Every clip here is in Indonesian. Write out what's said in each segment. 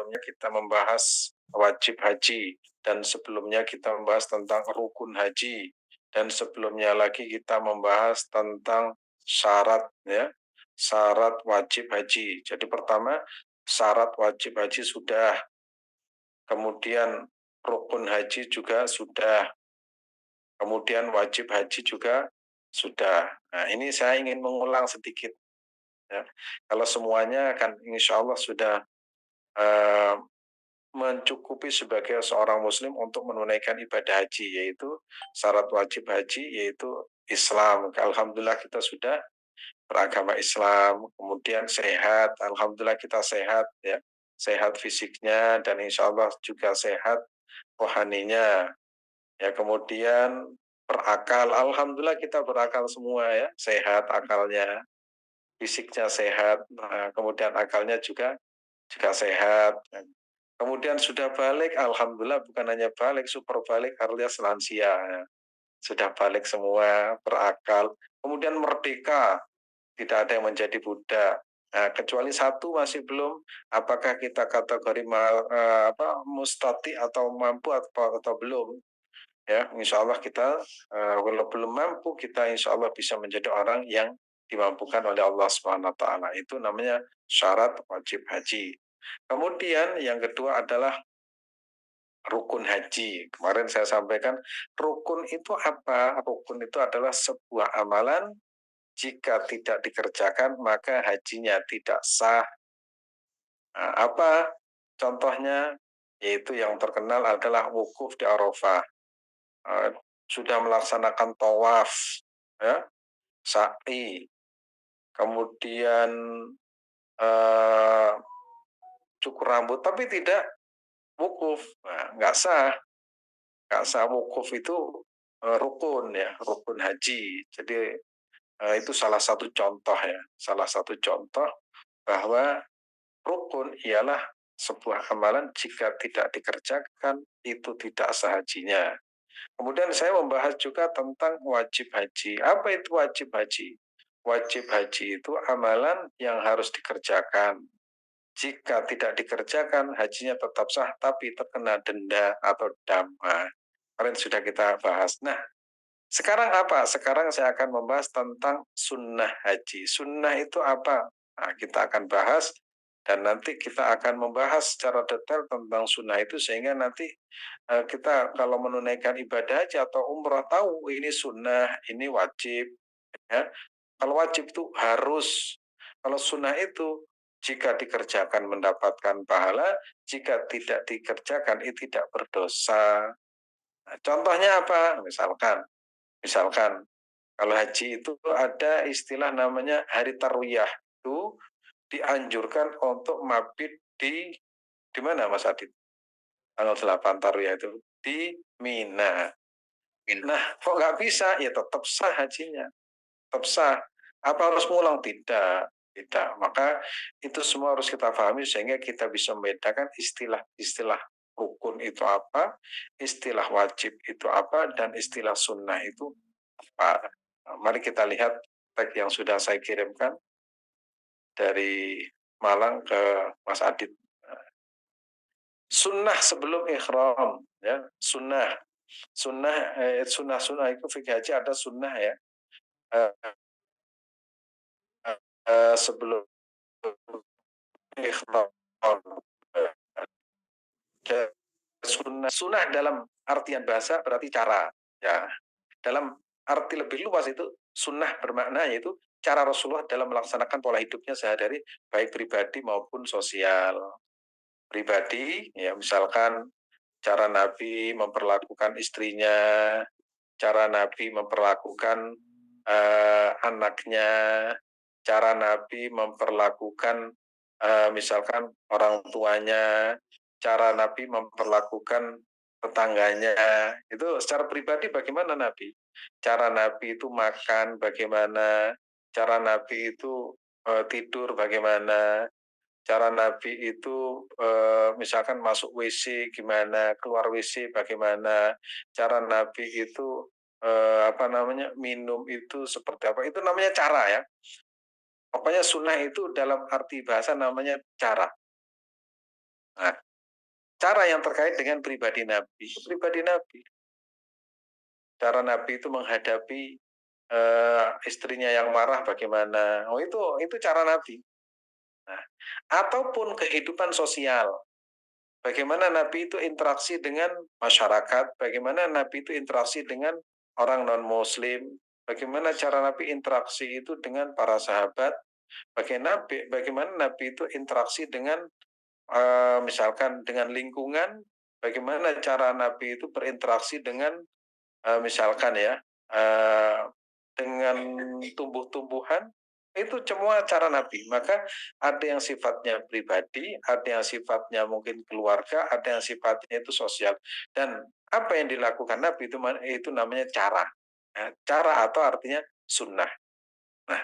sebelumnya kita membahas wajib haji, dan sebelumnya kita membahas tentang rukun haji, dan sebelumnya lagi kita membahas tentang syarat ya, syarat wajib haji. Jadi pertama, syarat wajib haji sudah, kemudian rukun haji juga sudah, kemudian wajib haji juga sudah. Nah, ini saya ingin mengulang sedikit ya. Kalau semuanya kan insya Allah sudah eh, mencukupi sebagai seorang muslim untuk menunaikan ibadah haji, yaitu syarat wajib haji, yaitu Islam. Alhamdulillah kita sudah beragama Islam, kemudian sehat, Alhamdulillah kita sehat ya, sehat fisiknya dan insya Allah juga sehat rohaninya. Ya, kemudian berakal, Alhamdulillah kita berakal semua ya, sehat akalnya, fisiknya sehat, nah, kemudian akalnya juga sehat. Kemudian sudah balik, Alhamdulillah bukan hanya balik, super balik alias lansia. Ya. Sudah balik semua, berakal. Kemudian merdeka, tidak ada yang menjadi budak. Nah, kecuali satu masih belum, apakah kita kategori mustati atau mampu atau belum. Ya, insya Allah kita kalau belum mampu, kita insya Allah bisa menjadi orang yang dimampukan oleh Allah Subhanahu Wa Taala. Itu namanya syarat wajib haji. Kemudian yang kedua adalah rukun haji. Kemarin saya sampaikan rukun itu apa? Rukun itu adalah sebuah amalan, jika tidak dikerjakan maka hajinya tidak sah. Nah, apa contohnya? Yaitu yang terkenal adalah wukuf di Arafah. Sudah melaksanakan tawaf, ya, sa'i, kemudian cukur rambut, tapi tidak wukuf, nah, nggak sah wukuf itu rukun ya, rukun haji. Jadi itu salah satu contoh ya, salah satu contoh bahwa rukun ialah sebuah amalan jika tidak dikerjakan itu tidak sah hajinya. Kemudian saya membahas juga tentang wajib haji. Apa itu wajib haji? Wajib haji itu amalan yang harus dikerjakan. Jika tidak dikerjakan, hajinya tetap sah, tapi terkena denda atau dama. Kemarin sudah kita bahas. Nah, sekarang apa? Sekarang saya akan membahas tentang sunnah haji. Sunnah itu apa? Nah, kita akan bahas dan nanti kita akan membahas secara detail tentang sunnah itu sehingga nanti kita kalau menunaikan ibadah haji atau umrah tahu ini sunnah, ini wajib. Ya. Kalau wajib itu harus. Kalau sunnah itu jika dikerjakan mendapatkan pahala, jika tidak dikerjakan itu tidak berdosa. Nah, contohnya apa? Misalkan kalau haji itu ada istilah namanya hari tarwiyah, itu dianjurkan untuk mabit di mana Mas Adit? Tanggal 8 tarwiyah itu di Mina. Nah, kok nggak bisa? Ya tetap sah hajinya, tetap sah. Apa harus ngulang? Tidak, tidak. Maka itu semua harus kita pahami sehingga kita bisa membedakan istilah-istilah rukun itu apa, istilah wajib itu apa, dan istilah sunnah itu apa. Mari kita lihat tag yang sudah saya kirimkan dari Malang ke Mas Adit. Sunnah sebelum ihram, ya, sunnah itu fikih haji ada sunnah ya. Sebelum ihram, sunnah dalam artian bahasa berarti cara, ya. Dalam arti lebih luas itu sunnah bermakna yaitu cara Rasulullah dalam melaksanakan pola hidupnya sehari-hari, baik pribadi maupun sosial. Pribadi, ya misalkan cara Nabi memperlakukan istrinya, cara Nabi memperlakukan anaknya, cara Nabi memperlakukan misalkan orang tuanya, cara Nabi memperlakukan tetangganya. Itu secara pribadi bagaimana Nabi? Cara Nabi itu makan bagaimana? Cara Nabi itu tidur bagaimana? Cara Nabi itu misalkan masuk WC gimana, keluar WC bagaimana, cara Nabi itu minum itu seperti apa, itu namanya cara ya. Pokoknya sunnah itu dalam arti bahasa namanya cara. Nah, cara yang terkait dengan pribadi Nabi, pribadi Nabi. Cara Nabi itu menghadapi istrinya yang marah bagaimana. Oh itu cara Nabi. Nah, ataupun kehidupan sosial. Bagaimana Nabi itu interaksi dengan masyarakat, bagaimana Nabi itu interaksi dengan orang non-muslim, bagaimana cara Nabi interaksi itu dengan para sahabat, bagaimana Nabi itu interaksi dengan misalkan dengan lingkungan, bagaimana cara Nabi itu berinteraksi dengan misalkan ya eh, dengan tumbuh-tumbuhan, itu semua cara Nabi. Maka ada yang sifatnya pribadi, ada yang sifatnya mungkin keluarga, ada yang sifatnya itu sosial. Dan apa yang dilakukan Nabi itu namanya cara. Nah, cara atau artinya sunnah. Nah,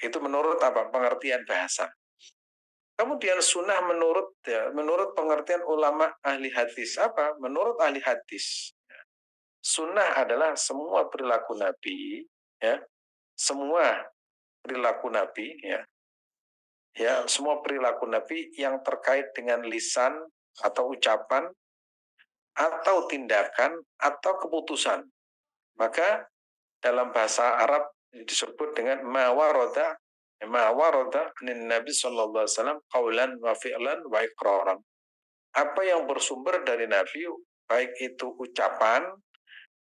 itu menurut apa? Pengertian bahasa. Kemudian sunnah menurut pengertian ulama ahli hadis apa? Menurut ahli hadis, sunnah adalah semua perilaku Nabi, ya, semua perilaku Nabi, ya, semua perilaku Nabi yang terkait dengan lisan atau ucapan atau tindakan atau keputusan. Maka dalam bahasa Arab disebut dengan mawaroda nin Nabi Sallallahu Alaihi Wasallam qaulan wa fi'lan wa iqraran. Apa yang bersumber dari Nabi, baik itu ucapan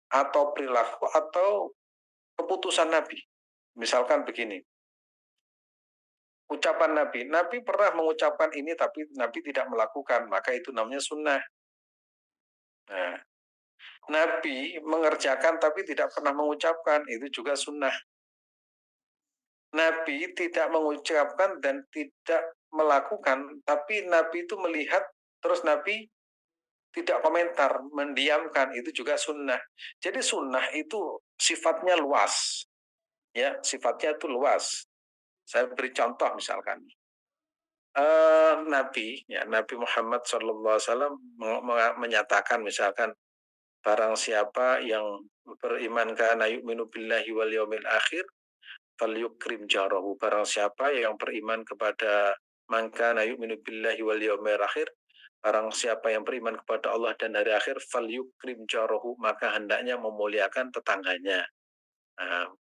atau perilaku atau keputusan Nabi. Misalkan begini, ucapan Nabi. Nabi pernah mengucapkan ini tapi Nabi tidak melakukan, maka itu namanya sunnah. Nah, Nabi mengerjakan tapi tidak pernah mengucapkan, itu juga sunnah. Nabi tidak mengucapkan dan tidak melakukan, tapi Nabi itu melihat, terus Nabi tidak komentar, mendiamkan, itu juga sunnah. Jadi sunnah itu sifatnya luas, ya, sifatnya itu luas. Saya beri contoh misalkan. Nabi, ya, Nabi Muhammad SAW menyatakan misalkan barang siapa yang beriman kana yu'minu billahi wal yaumil akhir falyukrim jarahu. Barang siapa yang beriman kepada man kana yu'minu billahi wal yaumil akhir, barang siapa yang beriman kepada Allah dan hari akhir falyukrim jarahu, maka hendaknya memuliakan tetangganya. Nah,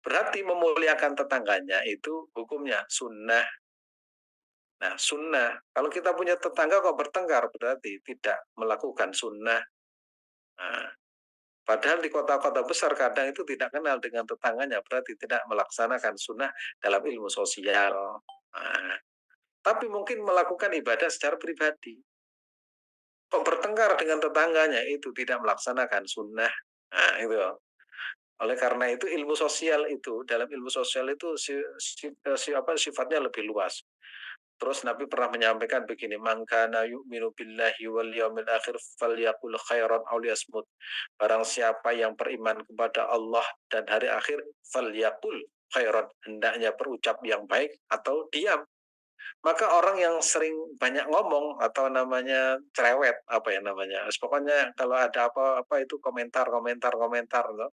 berarti memuliakan tetangganya itu hukumnya sunnah. Nah, sunnah. Kalau kita punya tetangga kok bertengkar, berarti tidak melakukan sunnah. Nah, padahal di kota-kota besar kadang itu tidak kenal dengan tetangganya, berarti tidak melaksanakan sunnah dalam ilmu sosial. Nah, tapi mungkin melakukan ibadah secara pribadi. Kok bertengkar dengan tetangganya, itu tidak melaksanakan sunnah. Nah, itu. Oleh karena itu ilmu sosial itu, dalam ilmu sosial itu sifatnya lebih luas. Terus Nabi pernah menyampaikan begini, man kana yu'minu billahi wal yaumil akhir falyaqul khairan aw liyasmut. Barang siapa yang beriman kepada Allah dan hari akhir falyaqul khairan, hendaknya berucap yang baik atau diam. Maka orang yang sering banyak ngomong atau namanya cerewet, apa ya namanya, pokoknya kalau ada apa-apa itu komentar komentar komentar loh.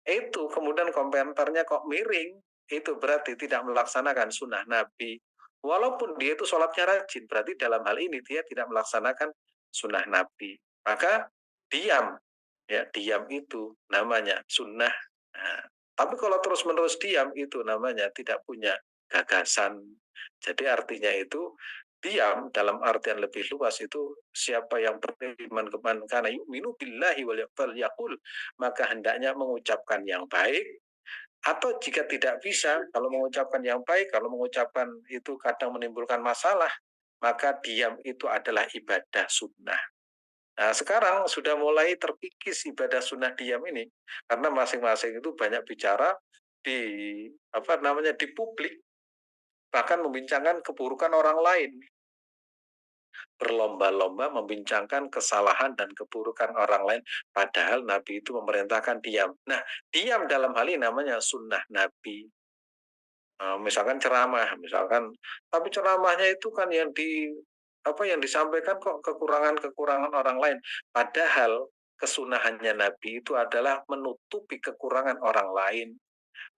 Itu kemudian komentarnya kok miring, itu berarti tidak melaksanakan sunnah Nabi. Walaupun dia itu sholatnya rajin, berarti dalam hal ini dia tidak melaksanakan sunnah Nabi. Maka diam, ya diam itu namanya sunnah. Nah, tapi kalau terus-menerus diam itu namanya tidak punya gagasan. Jadi artinya itu diam dalam artian lebih luas itu siapa yang beriman kepada karena yu'minu billahi wal yaqul, maka hendaknya mengucapkan yang baik, atau jika tidak bisa, kalau mengucapkan yang baik, kalau mengucapkan itu kadang menimbulkan masalah, maka diam itu adalah ibadah sunnah. Nah, sekarang sudah mulai terkikis ibadah sunnah diam ini, karena masing-masing itu banyak bicara di di publik, bahkan membincangkan keburukan orang lain, berlomba-lomba membincangkan kesalahan dan keburukan orang lain, padahal Nabi itu memerintahkan diam. Nah, diam dalam hal ini namanya sunnah Nabi. Misalkan ceramah, misalkan, tapi ceramahnya itu kan yang disampaikan kok kekurangan-kekurangan orang lain. Padahal kesunahannya Nabi itu adalah menutupi kekurangan orang lain.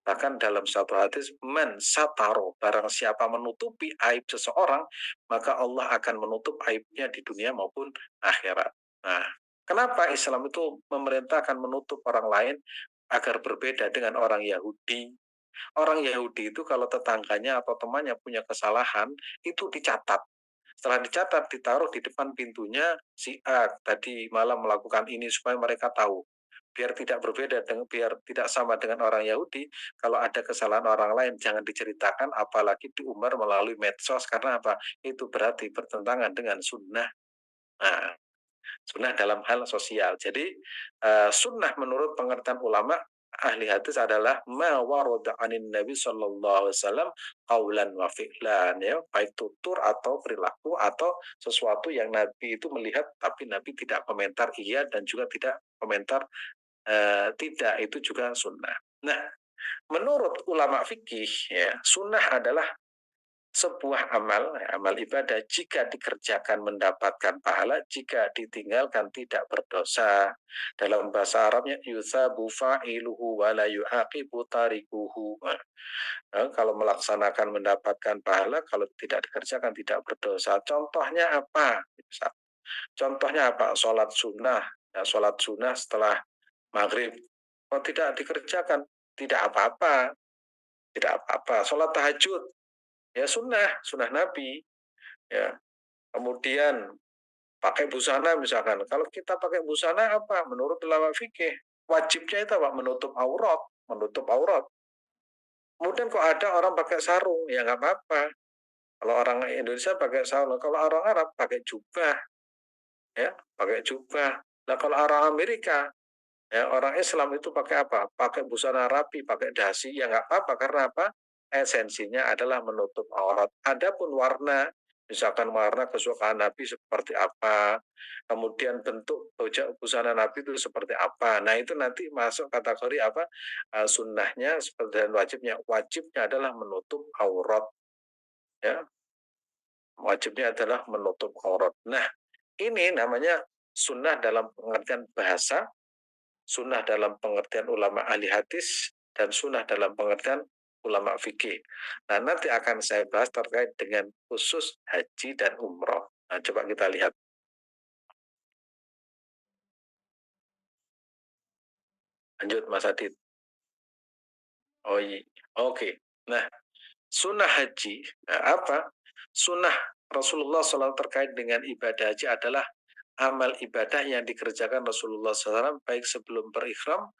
Bahkan dalam satu hadis, man sataro, barang siapa menutupi aib seseorang, maka Allah akan menutup aibnya di dunia maupun akhirat. Nah, kenapa Islam itu memerintahkan menutup orang lain agar berbeda dengan orang Yahudi? Orang Yahudi itu kalau tetangganya atau temannya punya kesalahan, itu dicatat. Setelah dicatat, ditaruh di depan pintunya, si A tadi malam melakukan ini supaya mereka tahu. Biar tidak berbeda, biar tidak sama dengan orang Yahudi, kalau ada kesalahan orang lain jangan diceritakan, apalagi diumbar melalui medsos, karena apa? Itu berarti bertentangan dengan sunnah. Nah, sunnah dalam hal sosial. Jadi sunnah menurut pengertian ulama ahli hadis adalah ma warada anin Nabi sallallahu alaihi wasallam qaulan wa fi'lan, ya, baik tutur atau perilaku atau sesuatu yang Nabi itu melihat tapi Nabi tidak komentar iya dan juga tidak komentar tidak, itu juga sunnah. Nah, menurut ulama fikih, ya, sunnah adalah sebuah amal, amal ibadah jika dikerjakan mendapatkan pahala, jika ditinggalkan tidak berdosa. Dalam bahasa Arabnya yutsabu fa'iluhu wa la yu'aqibu tarikuhu. Kalau melaksanakan mendapatkan pahala, kalau tidak dikerjakan tidak berdosa. Contohnya apa? Contohnya apa? Sholat sunnah. Ya, sholat sunnah setelah maghrib. Kalau tidak dikerjakan, tidak apa-apa. Tidak apa-apa. Sholat tahajud, ya sunnah, sunnah Nabi. Ya, kemudian pakai busana misalkan. Kalau kita pakai busana apa? Menurut ulama fikih, wajibnya itu apa? Menutup aurat, menutup aurat. Kemudian kok ada orang pakai sarung, ya nggak apa-apa. Kalau orang Indonesia pakai sarung, kalau orang Arab pakai jubah, ya pakai jubah. Nah kalau orang Amerika, ya, orang Islam itu pakai apa? Pakai busana rapi, pakai dasi, ya nggak apa-apa. Karena apa? Esensinya adalah menutup aurat. Adapun warna, misalkan warna kesukaan Nabi seperti apa, kemudian bentuk busana Nabi itu seperti apa. Nah itu nanti masuk kategori apa? Sunnahnya seperti dan wajibnya. Wajibnya adalah menutup aurat, ya. Wajibnya adalah menutup aurat. Nah ini namanya sunnah dalam pengertian bahasa, sunnah dalam pengertian ulama ahli hadis, dan sunnah dalam pengertian ulama fikih. Nah, nanti akan saya bahas terkait dengan khusus haji dan umroh. Nah, coba kita lihat. Lanjut, Mas Adit. Oh iya, oke. Nah, sunnah haji, nah, apa? Sunnah Rasulullah SAW terkait dengan ibadah haji adalah amal ibadah yang dikerjakan Rasulullah SAW baik sebelum berikhram,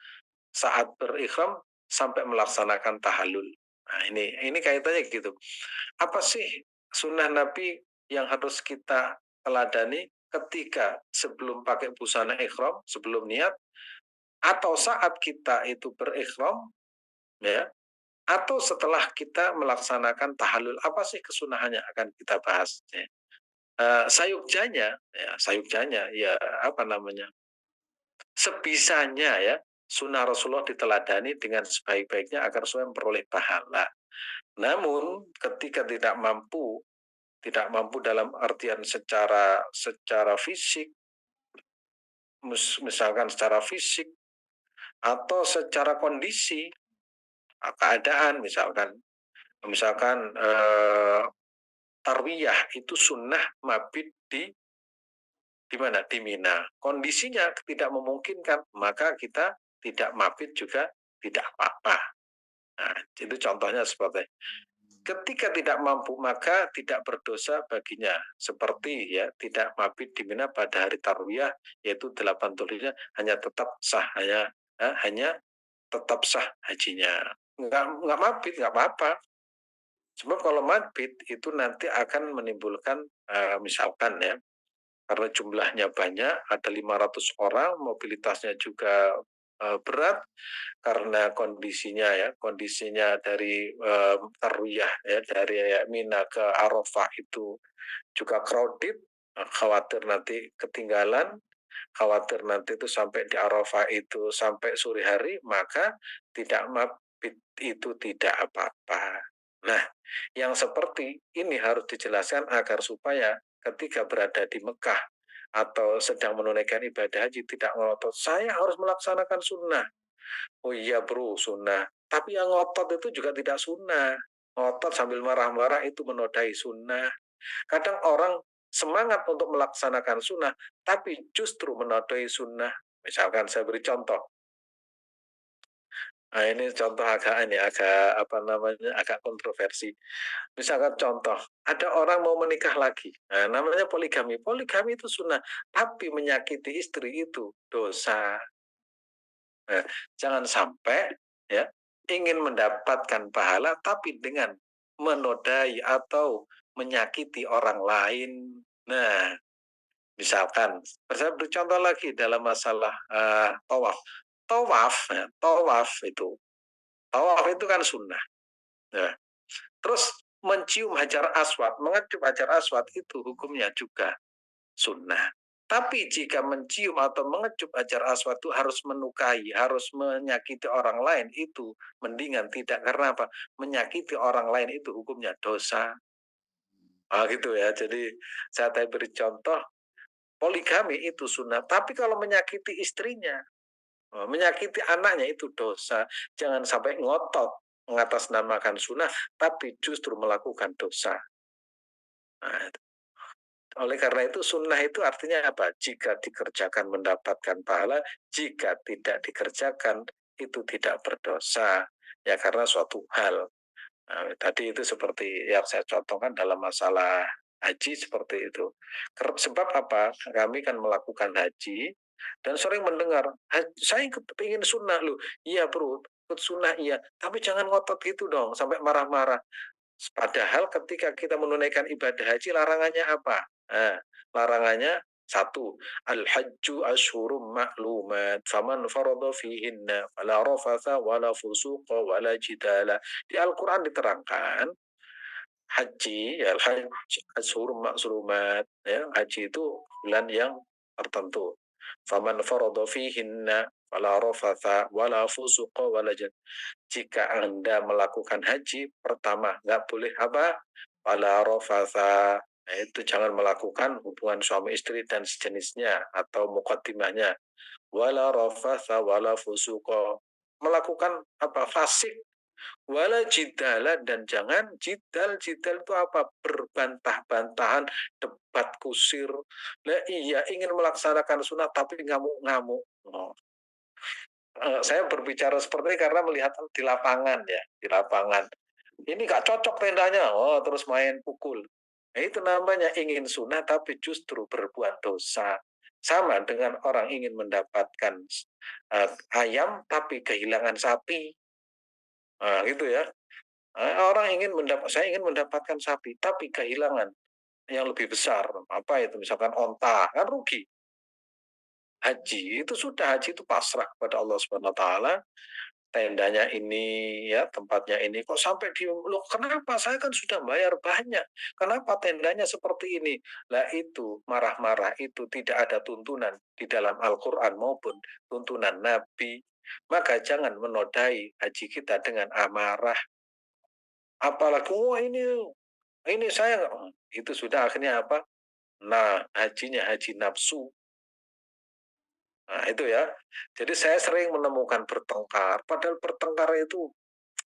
saat berikhram, sampai melaksanakan tahallul. Nah, ini kaitannya gitu. Apa sih sunnah Nabi yang harus kita teladani ketika sebelum pakai busana ikhram, sebelum niat, atau saat kita itu berikhram, ya, atau setelah kita melaksanakan tahallul? Apa sih kesunahannya akan kita bahas, ya. Sayukjanya, ya apa namanya? Sebisanya, ya, sunnah Rasulullah diteladani dengan sebaik-baiknya agar supaya memperoleh pahala. Namun ketika tidak mampu dalam artian secara fisik, misalkan secara fisik atau secara kondisi, keadaan, misalkan misalkan tarwiyah itu sunnah mabit di mana? Di Mina. Kondisinya tidak memungkinkan, maka kita tidak mabit juga tidak apa-apa. Nah, itu contohnya seperti ketika tidak mampu maka tidak berdosa baginya, seperti ya tidak mabit di Mina pada hari tarwiyah yaitu 8 Dzulhijjah, hanya tetap sah, hanya tetap sah hajinya. Nggak mabit nggak apa-apa. Sebab kalau mabit itu nanti akan menimbulkan misalkan, ya, karena jumlahnya banyak, ada 500 orang, mobilitasnya juga berat, karena kondisinya dari tarwiyah, ya, dari Mina ke Arafah itu juga crowded, khawatir nanti ketinggalan, khawatir nanti itu sampai di Arafah itu sampai sore hari, maka tidak mabit itu tidak apa-apa. Nah, yang seperti ini harus dijelaskan agar supaya ketika berada di Mekah atau sedang menunaikan ibadah haji tidak ngotot, saya harus melaksanakan sunnah. Oh iya bro, sunnah. Tapi yang ngotot itu juga tidak sunnah. Ngotot sambil marah-marah itu menodai sunnah. Kadang orang semangat untuk melaksanakan sunnah, tapi justru menodai sunnah. Misalkan saya beri contoh. Nah, ini contoh agak apa namanya, agak kontroversi. Misalkan contoh, ada orang mau menikah lagi. Nah, namanya poligami. Poligami itu sunnah, tapi menyakiti istri itu dosa. Nah, jangan sampai ya ingin mendapatkan pahala tapi dengan menodai atau menyakiti orang lain. Nah, misalkan, saya beri contoh lagi dalam masalah tawaf. Tawaf itu kan sunnah. Nah, terus mencium hajar aswad, mengecup hajar aswad itu hukumnya juga sunnah. Tapi jika mencium atau mengecup hajar aswad itu harus menukai, harus menyakiti orang lain, itu mendingan tidak. Karena apa? Menyakiti orang lain itu hukumnya dosa. Gitu ya. Jadi saya tadi beri contoh, poligami itu sunnah. Tapi kalau menyakiti istrinya, menyakiti anaknya itu dosa. Jangan sampai ngotot mengatasnamakan sunnah, tapi justru melakukan dosa. Nah, oleh karena itu sunnah itu artinya apa? Jika dikerjakan mendapatkan pahala, jika tidak dikerjakan itu tidak berdosa. Ya karena suatu hal. Nah, tadi itu seperti yang saya contohkan dalam masalah haji seperti itu. Sebab apa? Kami kan melakukan haji dan sering mendengar, saya ingin sunnah loh. Iya bro, ikut sunnah iya. Tapi jangan ngotot gitu dong, sampai marah-marah. Padahal ketika kita menunaikan ibadah haji, larangannya apa? Nah, larangannya satu, al-hajju ashhurum ma'lumat, faman farada fihinna fala rafatha wala fusuqa wala jidala. Di Al-Quran diterangkan, haji, ya hajj ashhurum ma'lumat, ya, haji itu bulan yang tertentu. Faman farada fihinna fala rafatha wala fusuqa wala jidala. Jika Anda melakukan haji, pertama, nggak boleh apa? Wala rofatha. Nah, itu jangan melakukan hubungan suami istri dan sejenisnya atau mukaddimahnya. Wala rofatha wala fusuko. Melakukan apa? Fasik. Wala jidala, dan jangan jidal. Jidal itu apa? Berbantah-bantahan, debat kusir. Nah, iya, ingin melaksanakan sunat tapi ngamuk-ngamuk. Saya berbicara seperti ini karena melihat di lapangan ya, di lapangan. Ini nggak cocok tendanya, terus main pukul. Nah, itu namanya ingin sunnah tapi justru berbuat dosa. Sama dengan orang ingin mendapatkan ayam tapi kehilangan sapi. Nah, gitu ya. Orang saya ingin mendapatkan sapi tapi kehilangan yang lebih besar. Apa itu? Misalkan onta, kan rugi. Haji itu pasrah kepada Allah Subhanahu wa taala. Tendanya ini, ya, tempatnya ini kok sampai loh kenapa, saya kan sudah bayar banyak, kenapa tendanya seperti ini? Lah itu marah-marah itu tidak ada tuntunan di dalam Al-Quran maupun tuntunan Nabi. Maka jangan menodai haji kita dengan amarah, apalagi ini saya, itu sudah akhirnya apa, nah hajinya haji nafsu. Nah itu ya, jadi saya sering menemukan bertengkar, padahal bertengkar itu,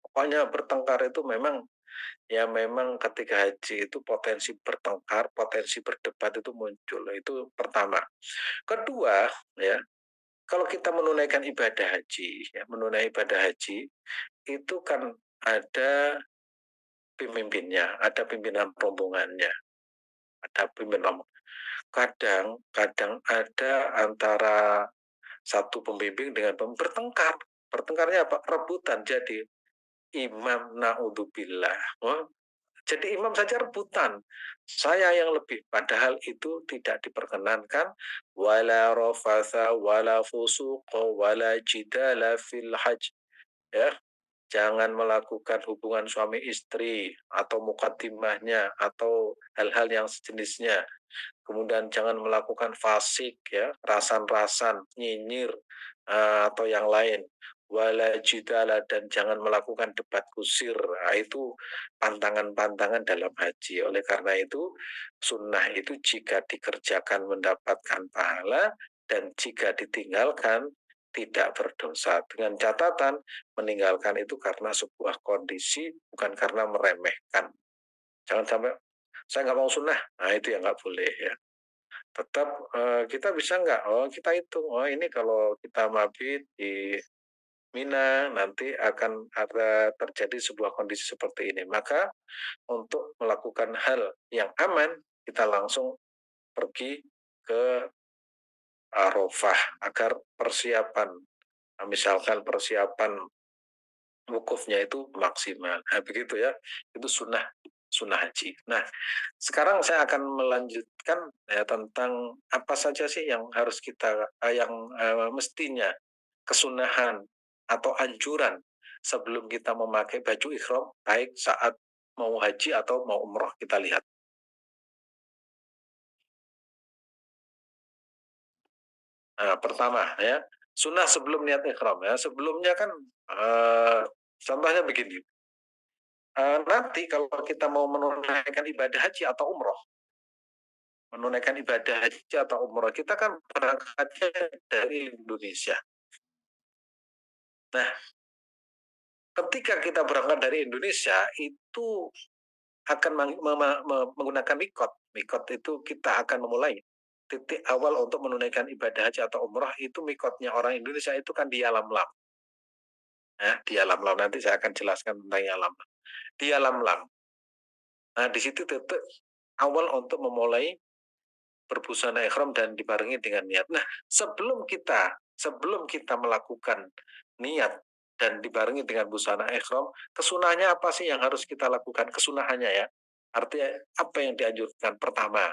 pokoknya bertengkar itu memang, ya memang ketika haji itu potensi bertengkar, potensi berdebat itu muncul. Itu pertama. Kedua, ya, kalau kita menunaikan ibadah haji, ya, menunaikan ibadah haji itu kan ada pemimpinnya, ada pimpinan rombongannya, ada pimpinan. Kadang ada antara satu pembimbing dengan bertengkar. Bertengkarnya apa? Rebutan jadi imam, naudzubillah. Jadi imam saja rebutan. Saya yang lebih, padahal itu tidak diperkenankan. Wala rafatha wala fusuqa wala jidala fil hajj. Ya, jangan melakukan hubungan suami istri atau mukaddimahnya atau hal-hal yang sejenisnya. Kemudian jangan melakukan fasik, ya, rasan-rasan, nyinyir, atau yang lain. Wala jidala, dan jangan melakukan debat kusir. Nah, itu pantangan-pantangan dalam haji. Oleh karena itu, sunnah itu jika dikerjakan mendapatkan pahala, dan jika ditinggalkan tidak berdosa. Dengan catatan meninggalkan itu karena sebuah kondisi, bukan karena meremehkan. Jangan sampai saya nggak mau sunnah, nah itu yang nggak boleh ya. Tetap kita bisa nggak? Oh kita hitung, oh ini kalau kita mabit di Mina nanti akan ada terjadi sebuah kondisi seperti ini. Maka untuk melakukan hal yang aman, kita langsung pergi ke Arafah agar persiapan, misalkan persiapan wukufnya itu maksimal. Nah, begitu ya. Itu sunnah haji. Nah, sekarang saya akan melanjutkan ya tentang apa saja sih yang harus kita yang mestinya kesunahan atau anjuran sebelum kita memakai baju ihram baik saat mau haji atau mau umroh. Kita lihat. Nah, pertama ya, sunnah sebelum niat ihram ya. Sebelumnya kan contohnya begini. Nanti kalau kita mau menunaikan ibadah haji atau umroh, menunaikan ibadah haji atau umroh, kita kan berangkatnya dari Indonesia. Nah, ketika kita berangkat dari Indonesia, itu akan menggunakan mikot. Mikot itu kita akan memulai titik awal untuk menunaikan ibadah haji atau umroh itu mikotnya orang Indonesia itu kan di Alam Lam. Ya, di Alam Lam nanti saya akan jelaskan tentang Alam Lam. Di Alam Lam. Nah, di situ titik awal untuk memulai berbusana ihram dan dibarengi dengan niat. Nah, sebelum kita melakukan niat dan dibarengi dengan busana ihram, kesunahnya apa sih yang harus kita lakukan? Kesunahannya ya. Artinya apa yang dianjurkan? Pertama,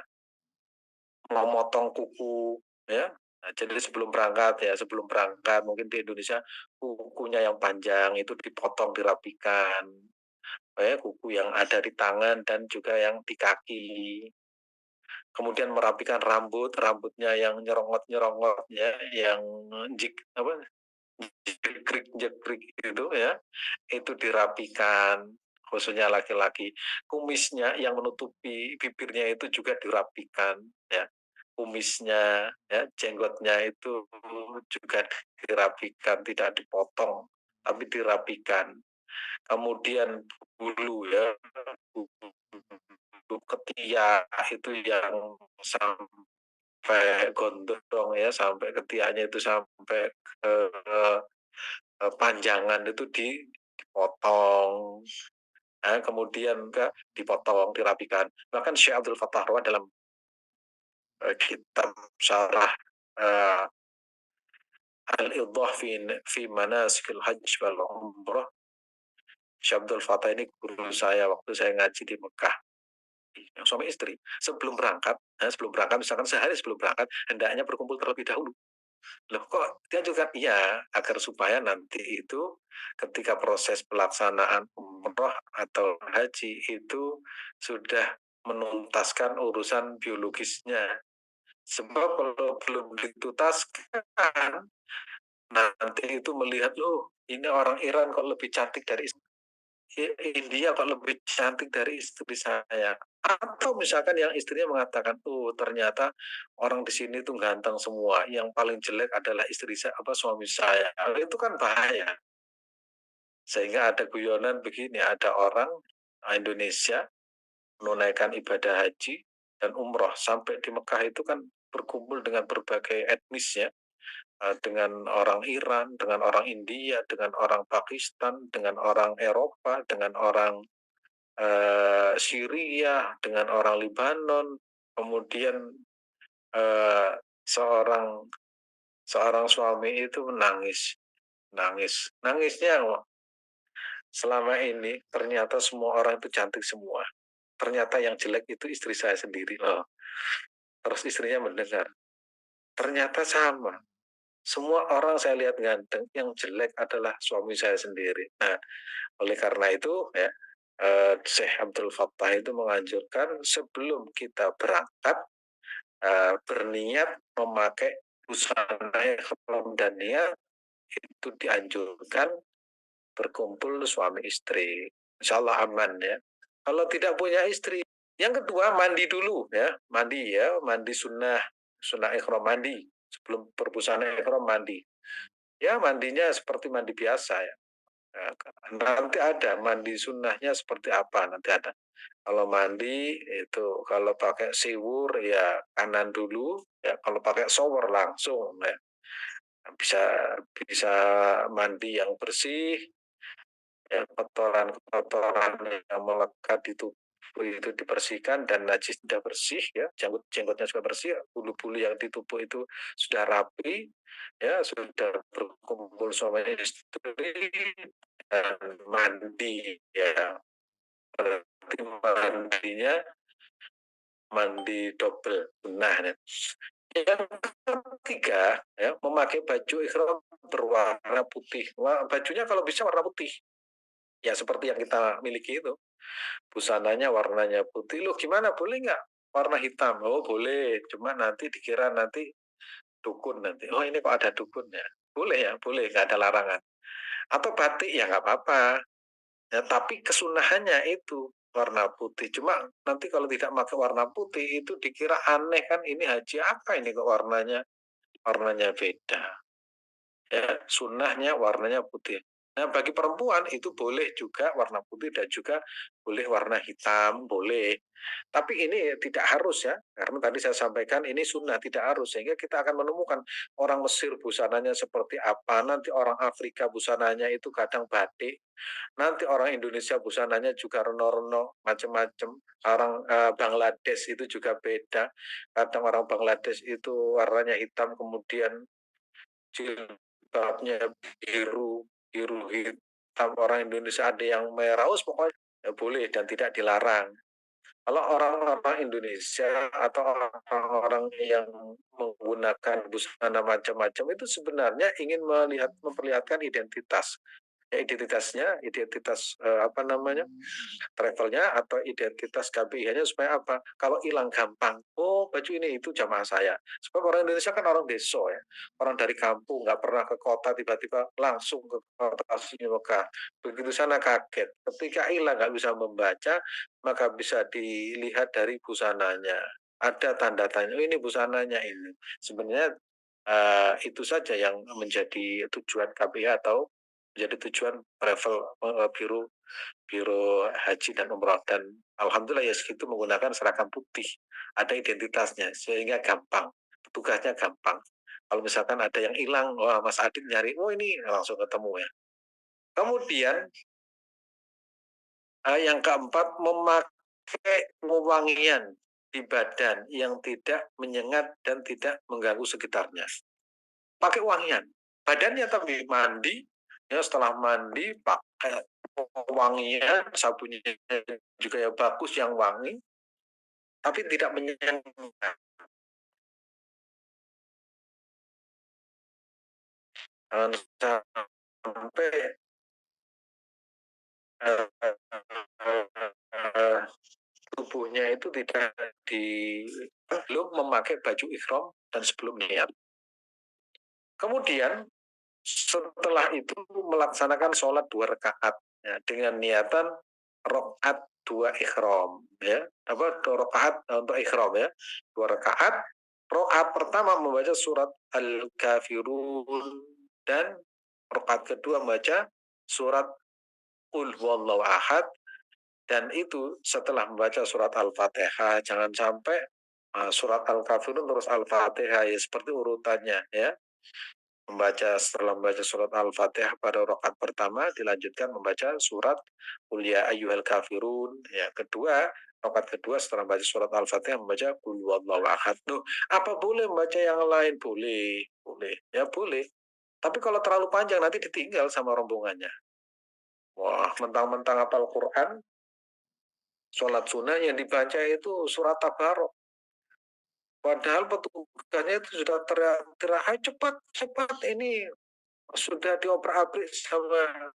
memotong kuku ya. Nah, jadi sebelum berangkat mungkin di Indonesia kukunya yang panjang itu dipotong dirapikan. Ya, kuku yang ada di tangan dan juga yang di kaki. Kemudian merapikan rambutnya yang nyerongot-nyerongot ya, yang apa jekrik-jekrik itu ya, itu dirapikan khususnya laki-laki. Kumisnya yang menutupi bibirnya itu juga dirapikan ya. Kumisnya ya, jenggotnya itu juga dirapikan, tidak dipotong tapi dirapikan. Kemudian bulu ya, bulu ketiak itu yang sampai gondrong ya, sampai ketiaknya itu sampai ke panjangan itu dipotong. Nah, kemudian dipotong, dirapikan. Bahkan Syekh Abdul Fattah Rawan dalam kitab syarah uh, Al-Idah fi Manasikil Hajj wal Umrah. Syekh Abdul Fattah ini guru saya waktu saya ngaji di Mekah. Yang suami istri sebelum berangkat misalkan sehari sebelum berangkat hendaknya berkumpul terlebih dahulu. Loh kok dianjurkan? Iya, agar supaya nanti itu ketika proses pelaksanaan umroh atau haji itu sudah menuntaskan urusan biologisnya. Sebab kalau belum dituntaskan, nanti itu melihat, loh ini orang Iran kok lebih cantik dari India kok lebih cantik dari istri saya. Atau misalkan yang istrinya mengatakan, oh ternyata orang di sini tuh ganteng semua. Yang paling jelek adalah istri saya, apa suami saya. Itu kan bahaya. Sehingga ada guyonan begini, ada orang Indonesia menunaikan ibadah haji dan umroh sampai di Mekah itu kan berkumpul dengan berbagai etnis ya, dengan orang Iran, dengan orang India, dengan orang Pakistan, dengan orang Eropa, dengan orang Syria, dengan orang Libanon, kemudian eh, seorang seorang suami itu nangisnya selama ini ternyata semua orang itu cantik semua, ternyata yang jelek itu istri saya sendiri loh. Terus istrinya mendengar, ternyata sama, semua orang saya lihat ganteng, yang jelek adalah suami saya sendiri. Nah, oleh karena itu ya, Syekh Abdul Fattah itu menganjurkan sebelum kita berangkat berniat memakai busana ihram dan niat itu dianjurkan berkumpul suami istri. Insya Allah aman ya. Kalau tidak punya istri, yang kedua mandi dulu ya, mandi sunnah ihram, mandi sebelum berbusana ihram mandi. Ya mandinya seperti mandi biasa ya. Nanti ada mandi sunnahnya seperti apa, nanti ada. Kalau mandi itu kalau pakai siwur ya kanan dulu, ya kalau pakai shower langsung ya. Bisa bisa mandi yang bersih, ya kotoran-kotoran yang melekat di tubuh itu dibersihkan dan najis sudah bersih ya, jenggotnya sudah bersih, bulu-bulu yang di tubuh itu sudah rapi, ya sudah berkumpul sama istri dan mandi ya, berarti mandinya mandi double. Nah, yang ketiga ya, memakai baju ikhram berwarna putih. Wah, bajunya kalau bisa warna putih. Ya seperti yang kita miliki itu. Busananya warnanya putih. Loh gimana? Boleh nggak warna hitam? Oh boleh. Cuma nanti dikira nanti dukun nanti. Oh ini kok ada dukun ya? Boleh ya, boleh. Nggak ada larangan. Atau batik ya nggak apa-apa. Ya, tapi kesunahannya itu warna putih. Cuma nanti kalau tidak pakai warna putih itu dikira aneh kan. Ini haji apa ini kok warnanya beda. Ya, sunnahnya warnanya putih. Nah, bagi perempuan itu boleh juga warna putih dan juga boleh warna hitam, boleh. Tapi ini tidak harus ya, karena tadi saya sampaikan ini sunnah tidak harus, sehingga kita akan menemukan orang Mesir busananya seperti apa, nanti orang Afrika busananya itu kadang batik, nanti orang Indonesia busananya juga reno-reno macam-macam, orang Bangladesh itu juga beda, kadang orang Bangladesh itu warnanya hitam kemudian jilbabnya biru, biru hitam, orang Indonesia ada yang merah, pokoknya ya boleh dan tidak dilarang. Kalau orang-orang Indonesia atau orang-orang yang menggunakan busana macam-macam itu sebenarnya ingin memperlihatkan identitas. Ya, identitas apa namanya, travelnya atau identitas KPI-nya supaya apa? Kalau hilang gampang, oh baju ini itu jamaah saya. Sebab orang Indonesia kan orang desa ya, orang dari kampung nggak pernah ke kota tiba-tiba langsung ke kota sini Mekah. Begitu sana kaget, ketika hilang nggak bisa membaca, maka bisa dilihat dari busananya. Ada tanda tanya, oh, ini busananya ini. Sebenarnya itu saja yang menjadi tujuan KPI atau menjadi tujuan travel biro biro haji dan umroh, dan alhamdulillah ya segitu menggunakan seragam putih, ada identitasnya sehingga gampang, tugasnya gampang. Kalau misalkan ada yang hilang, wah Mas Adit nyari, oh ini langsung ketemu ya. Kemudian yang keempat, memakai wewangian di badan yang tidak menyengat dan tidak mengganggu sekitarnya. Pakai wangian, badannya tapi mandi, ya setelah mandi pakai wangian, sabunnya juga ya bagus yang wangi, tapi tidak menyengat. Sampai tubuhnya itu tidak di belum memakai baju ikhram dan sebelum niat. Kemudian setelah itu melaksanakan sholat 2 rakaat ya, dengan niatan rakaat 2 ikhram ya, apa 2 rakaat untuk ikhram ya, 2 rakaat. Rakaat pertama membaca surat Al-Kafirun dan rakaat kedua membaca surat Qul huwallahu ahad, dan itu setelah membaca surat Al-Fatihah. Jangan sampai surat Al-Kafirun terus Al-Fatihah, ya seperti urutannya ya. Setelah membaca surat Al-Fatihah pada rakaat pertama dilanjutkan membaca surat Qul ya ayyuhal kafirun. Ya, rakaat kedua setelah membaca surat Al-Fatihah membaca Qul huwallahu ahad. Tuh, apa boleh membaca yang lain? Boleh, boleh. Ya boleh. Tapi kalau terlalu panjang nanti ditinggal sama rombongannya. Wah, mentang-mentang hafal Quran, sholat sunnah yang dibaca itu surat Tabarok. Padahal petugasnya itu sudah teriak, cepat, cepat, ini sudah diobrak-abrik sama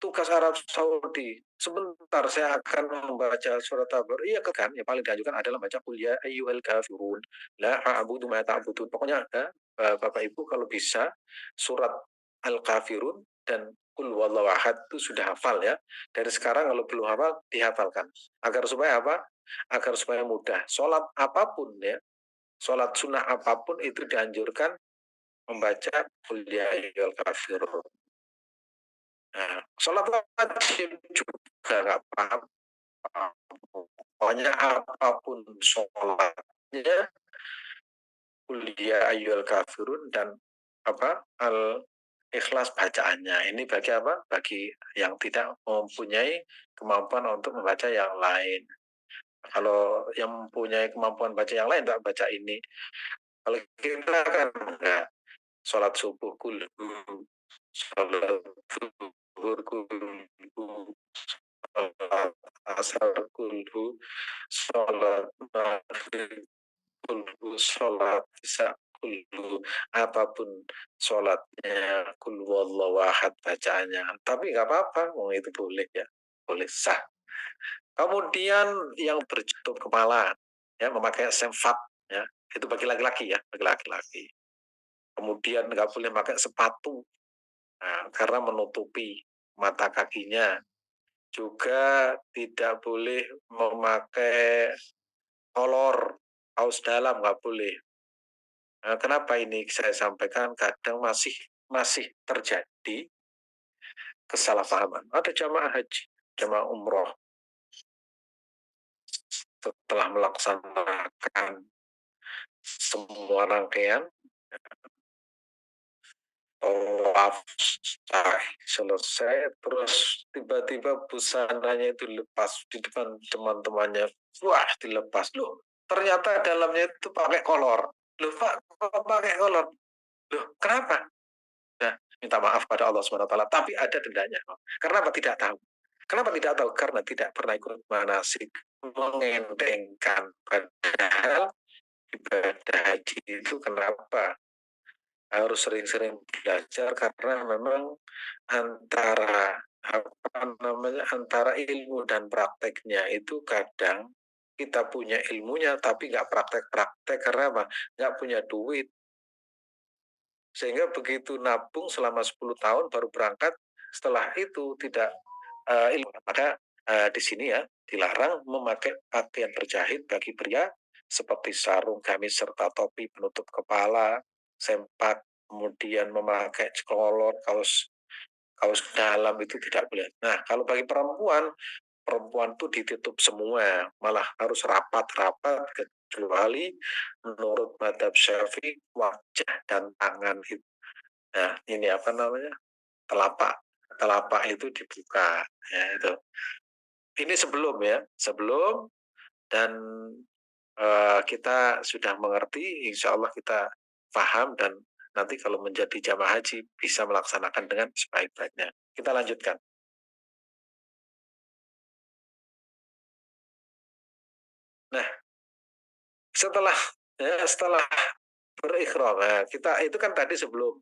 tugas Arab Saudi. Sebentar saya akan membaca surat Tabar. Iya kan, yang paling dianjurkan adalah baca Qul ya ayyuhal kafirun la a'budu ma ta'budun. Pokoknya Bapak Ibu kalau bisa surat Al-Kafirun dan Qul huwallahu ahad itu sudah hafal ya. Dari sekarang kalau belum hafal dihafalkan. Agar supaya apa? Agar supaya mudah. Sholat apapun ya, sholat sunnah apapun itu dianjurkan membaca Qul ya ayyuhal kafirun. Nah, sholat wajib juga nggak apa-apa. Pokoknya apapun sholatnya, Qul ya ayyuhal kafirun dan apa al ikhlas bacaannya. Ini bagi apa? Bagi yang tidak mempunyai kemampuan untuk membaca yang lain. Kalau yang mempunyai kemampuan baca yang lain, tak baca ini. Kalau kita kan enggak, sholat subuh kulhu, sholat zuhur kulhu, sholat asar kulhu, sholat maghrib kulhu, sholat isya kulhu, apapun sholatnya kulhu wallahu ahad bacaannya. Tapi nggak apa-apa, itu boleh ya, boleh sah. Kemudian yang bertutup kepala, ya memakai sempak, ya itu bagi laki-laki ya, bagi laki-laki. Kemudian nggak boleh pakai sepatu, nah, karena menutupi mata kakinya. Juga tidak boleh memakai kolor, kaos dalam nggak boleh. Nah, kenapa ini saya sampaikan? Kadang masih terjadi kesalahpahaman. Ada jamaah haji, jamaah umroh setelah melaksanakan semua rangkaian tawaf selesai, terus tiba-tiba busananya itu lepas di depan teman-temannya. Wah, dilepas loh. Ternyata dalamnya itu pakai kolor. Loh Pak, kok pakai kolor? Loh, kenapa? Nah, minta maaf pada Allah SWT, tapi ada dendanya. Kenapa tidak tahu? Kenapa tidak tahu? Karena tidak pernah ikut manasik, mengendengkan. Padahal ibadah haji itu kenapa harus sering-sering belajar, karena memang antara antara ilmu dan prakteknya itu kadang kita punya ilmunya tapi nggak praktek-praktek karena apa? Nggak punya duit. Sehingga begitu nabung selama 10 tahun baru berangkat, setelah itu tidak ilmu. Maka di sini ya dilarang memakai pakaian berjahit bagi pria seperti sarung, gamis serta topi penutup kepala, sempak, kemudian memakai kolor, kaos kaos dalam itu tidak boleh. Nah, kalau bagi perempuan tuh ditutup semua, malah harus rapat-rapat kecuali menurut madhab Syafi'i wajah dan tangan itu. Nah, ini apa namanya? Telapak. Telapak itu dibuka, ya itu. Ini sebelum ya, sebelum dan kita sudah mengerti, insya Allah kita paham dan nanti kalau menjadi jamaah haji bisa melaksanakan dengan sebaik-baiknya. Kita lanjutkan. Nah, setelah setelah berikhram, nah, kita itu kan tadi sebelum.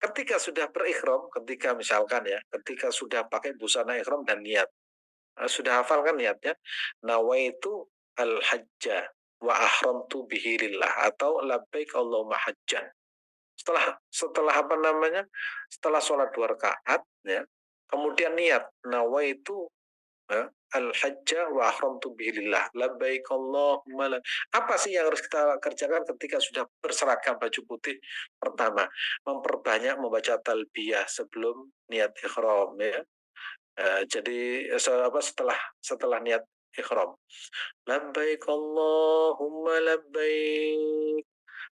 Ketika sudah berikhram, ketika misalkan ya, ketika sudah pakai busana ikhram dan niat, sudah hafal kan niatnya? Nawaitu al-hajja wa ahramtu bihi lillah atau labbaik Allahumma hajjan. Setelah setelah apa namanya? Setelah sholat 2 rakaat ya, kemudian niat nawaitu al-hajja wa ahramtu bihi lillah. Labbaik Allahumma. Apa sih yang harus kita kerjakan ketika sudah berseragam baju putih? Pertama, memperbanyak membaca talbiyah sebelum niat ihram ya. Jadi setelah setelah niat ihram. Labbaik Allahumma labbaik.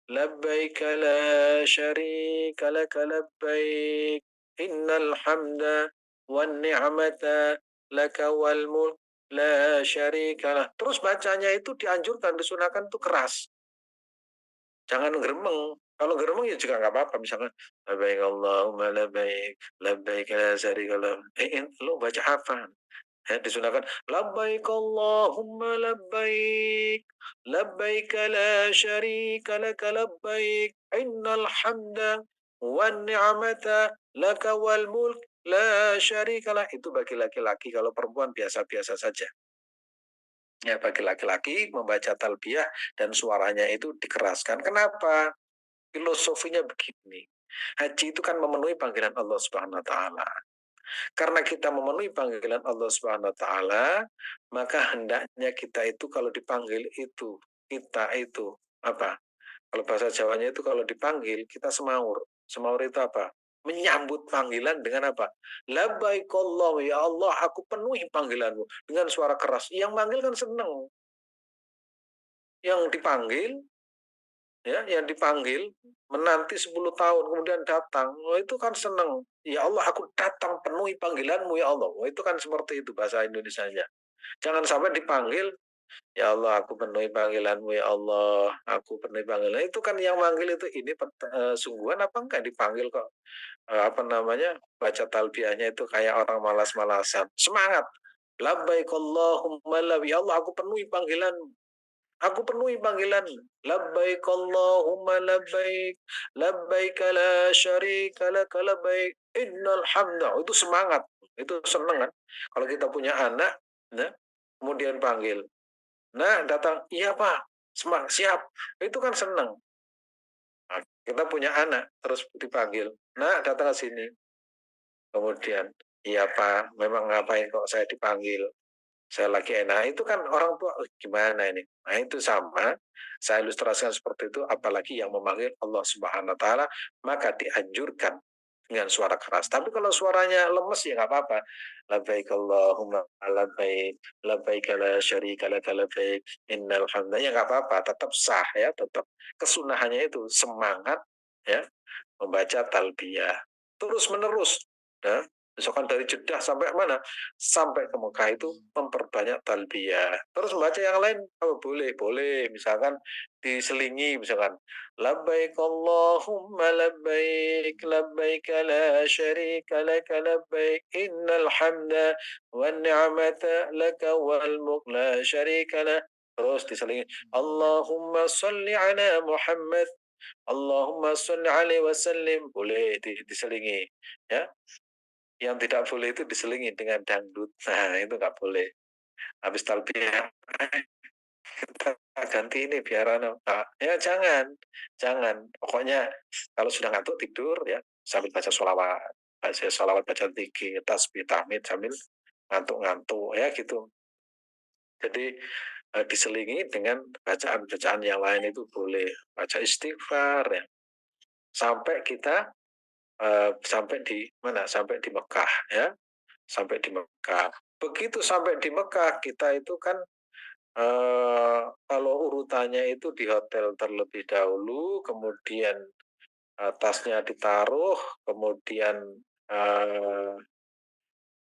Labbaik la syarika laka labbaik. Innal hamda wan ni'mata laka wal mulk la syarikalah. Terus bacanya itu dianjurkan, disunahkan itu keras. Jangan geremeng. Kalau geremeng ya juga nggak apa-apa. Misalkan, labbaik Allahumma labbaik, labbaik la syarika lak. Lo baca apa? Ya, disunahkan, labbaik Allahumma labbaik, labbaik la syarika laka labbaik, innal hamda wan ni'mata laka wal mulk la syarikalah. Itu bagi laki-laki, kalau perempuan biasa-biasa saja. Ya, bagi laki-laki membaca talbiyah dan suaranya itu dikeraskan. Kenapa? Filosofinya begini. Haji itu kan memenuhi panggilan Allah Subhanahu wa taala. Karena kita memenuhi panggilan Allah Subhanahu wa taala, maka hendaknya kita itu kalau dipanggil itu, kita itu apa? Kalau bahasa Jawanya itu kalau dipanggil kita semaur. Semaur itu apa? Menyambut panggilan dengan apa? Labbaik Allah, ya Allah, aku penuhi panggilanmu dengan suara keras. Yang manggil kan seneng. Yang dipanggil, ya, yang dipanggil menanti 10 tahun kemudian datang. Oh, itu kan seneng. Ya Allah, aku datang penuhi panggilanmu ya Allah. Oh, itu kan seperti itu bahasa Indonesianya. Jangan sampai dipanggil, ya Allah, aku penuhi panggilanmu ya Allah, aku penuhi panggilan. Itu kan yang manggil itu ini sungguhan apa enggak dipanggil kok apa namanya baca talbiyahnya itu kayak orang malas-malasan. Semangat. Labbaik Allahumma labbaik. Ya Allah, aku penuhi panggilanmu. Aku penuhi panggilan. Labbaik Allahumma labbaik. Labbaik la syarika laka labbaik. Innal hamda. Itu semangat. Itu seneng kan. Kalau kita punya anak, nah, kemudian panggil. Nah, datang, iya Pak, semangat, siap. Itu kan seneng. Nah, kita punya anak, terus dipanggil. Nah, datang ke sini. Kemudian, iya Pak, memang ngapain kok saya dipanggil? Saya lagi enak. Itu kan orang tua, "Oh, gimana ini?" Nah, itu sama. Saya ilustrasikan seperti itu, apalagi yang memanggil Allah Subhanahu wa taala, maka dianjurkan dengan suara keras. Tapi kalau suaranya lemes ya nggak apa-apa. Labbaik Allahumma labbaik, labbaik la syarika laka labbaik, innal hamda ya nggak apa-apa, tetap sah ya, tetap kesunahannya itu semangat ya membaca talbiyah terus menerus ya. Misalkan dari Jeddah sampai mana? Sampai ke Mekah itu memperbanyak talbiyah. Terus membaca yang lain oh, boleh, boleh. Misalkan diselingi misalkan labbaik Allahumma labbaik labbaik la syarika laka labbaik innal hamda wan ni'mata laka wal mulk la syarika lah. Terus diselingi Allahumma sholli ala Muhammad Allahumma sholli alaihi wasallim boleh diselingi ya. Yang tidak boleh itu diselingi dengan dangdut. Nah, itu nggak boleh. Habis talbiyah, kita ganti ini biar ya jangan, jangan. Pokoknya kalau sudah ngantuk tidur ya sambil baca sholawat, baca zikir, tasbih, tahmid sambil ngantuk-ngantuk ya gitu. Jadi diselingi dengan bacaan-bacaan yang lain itu boleh. Baca istighfar ya. Sampai kita sampai di mana? Sampai di Mekah ya, sampai di Mekah. Begitu sampai di Mekah kita itu kan kalau urutannya itu di hotel terlebih dahulu, kemudian tasnya ditaruh, kemudian eee,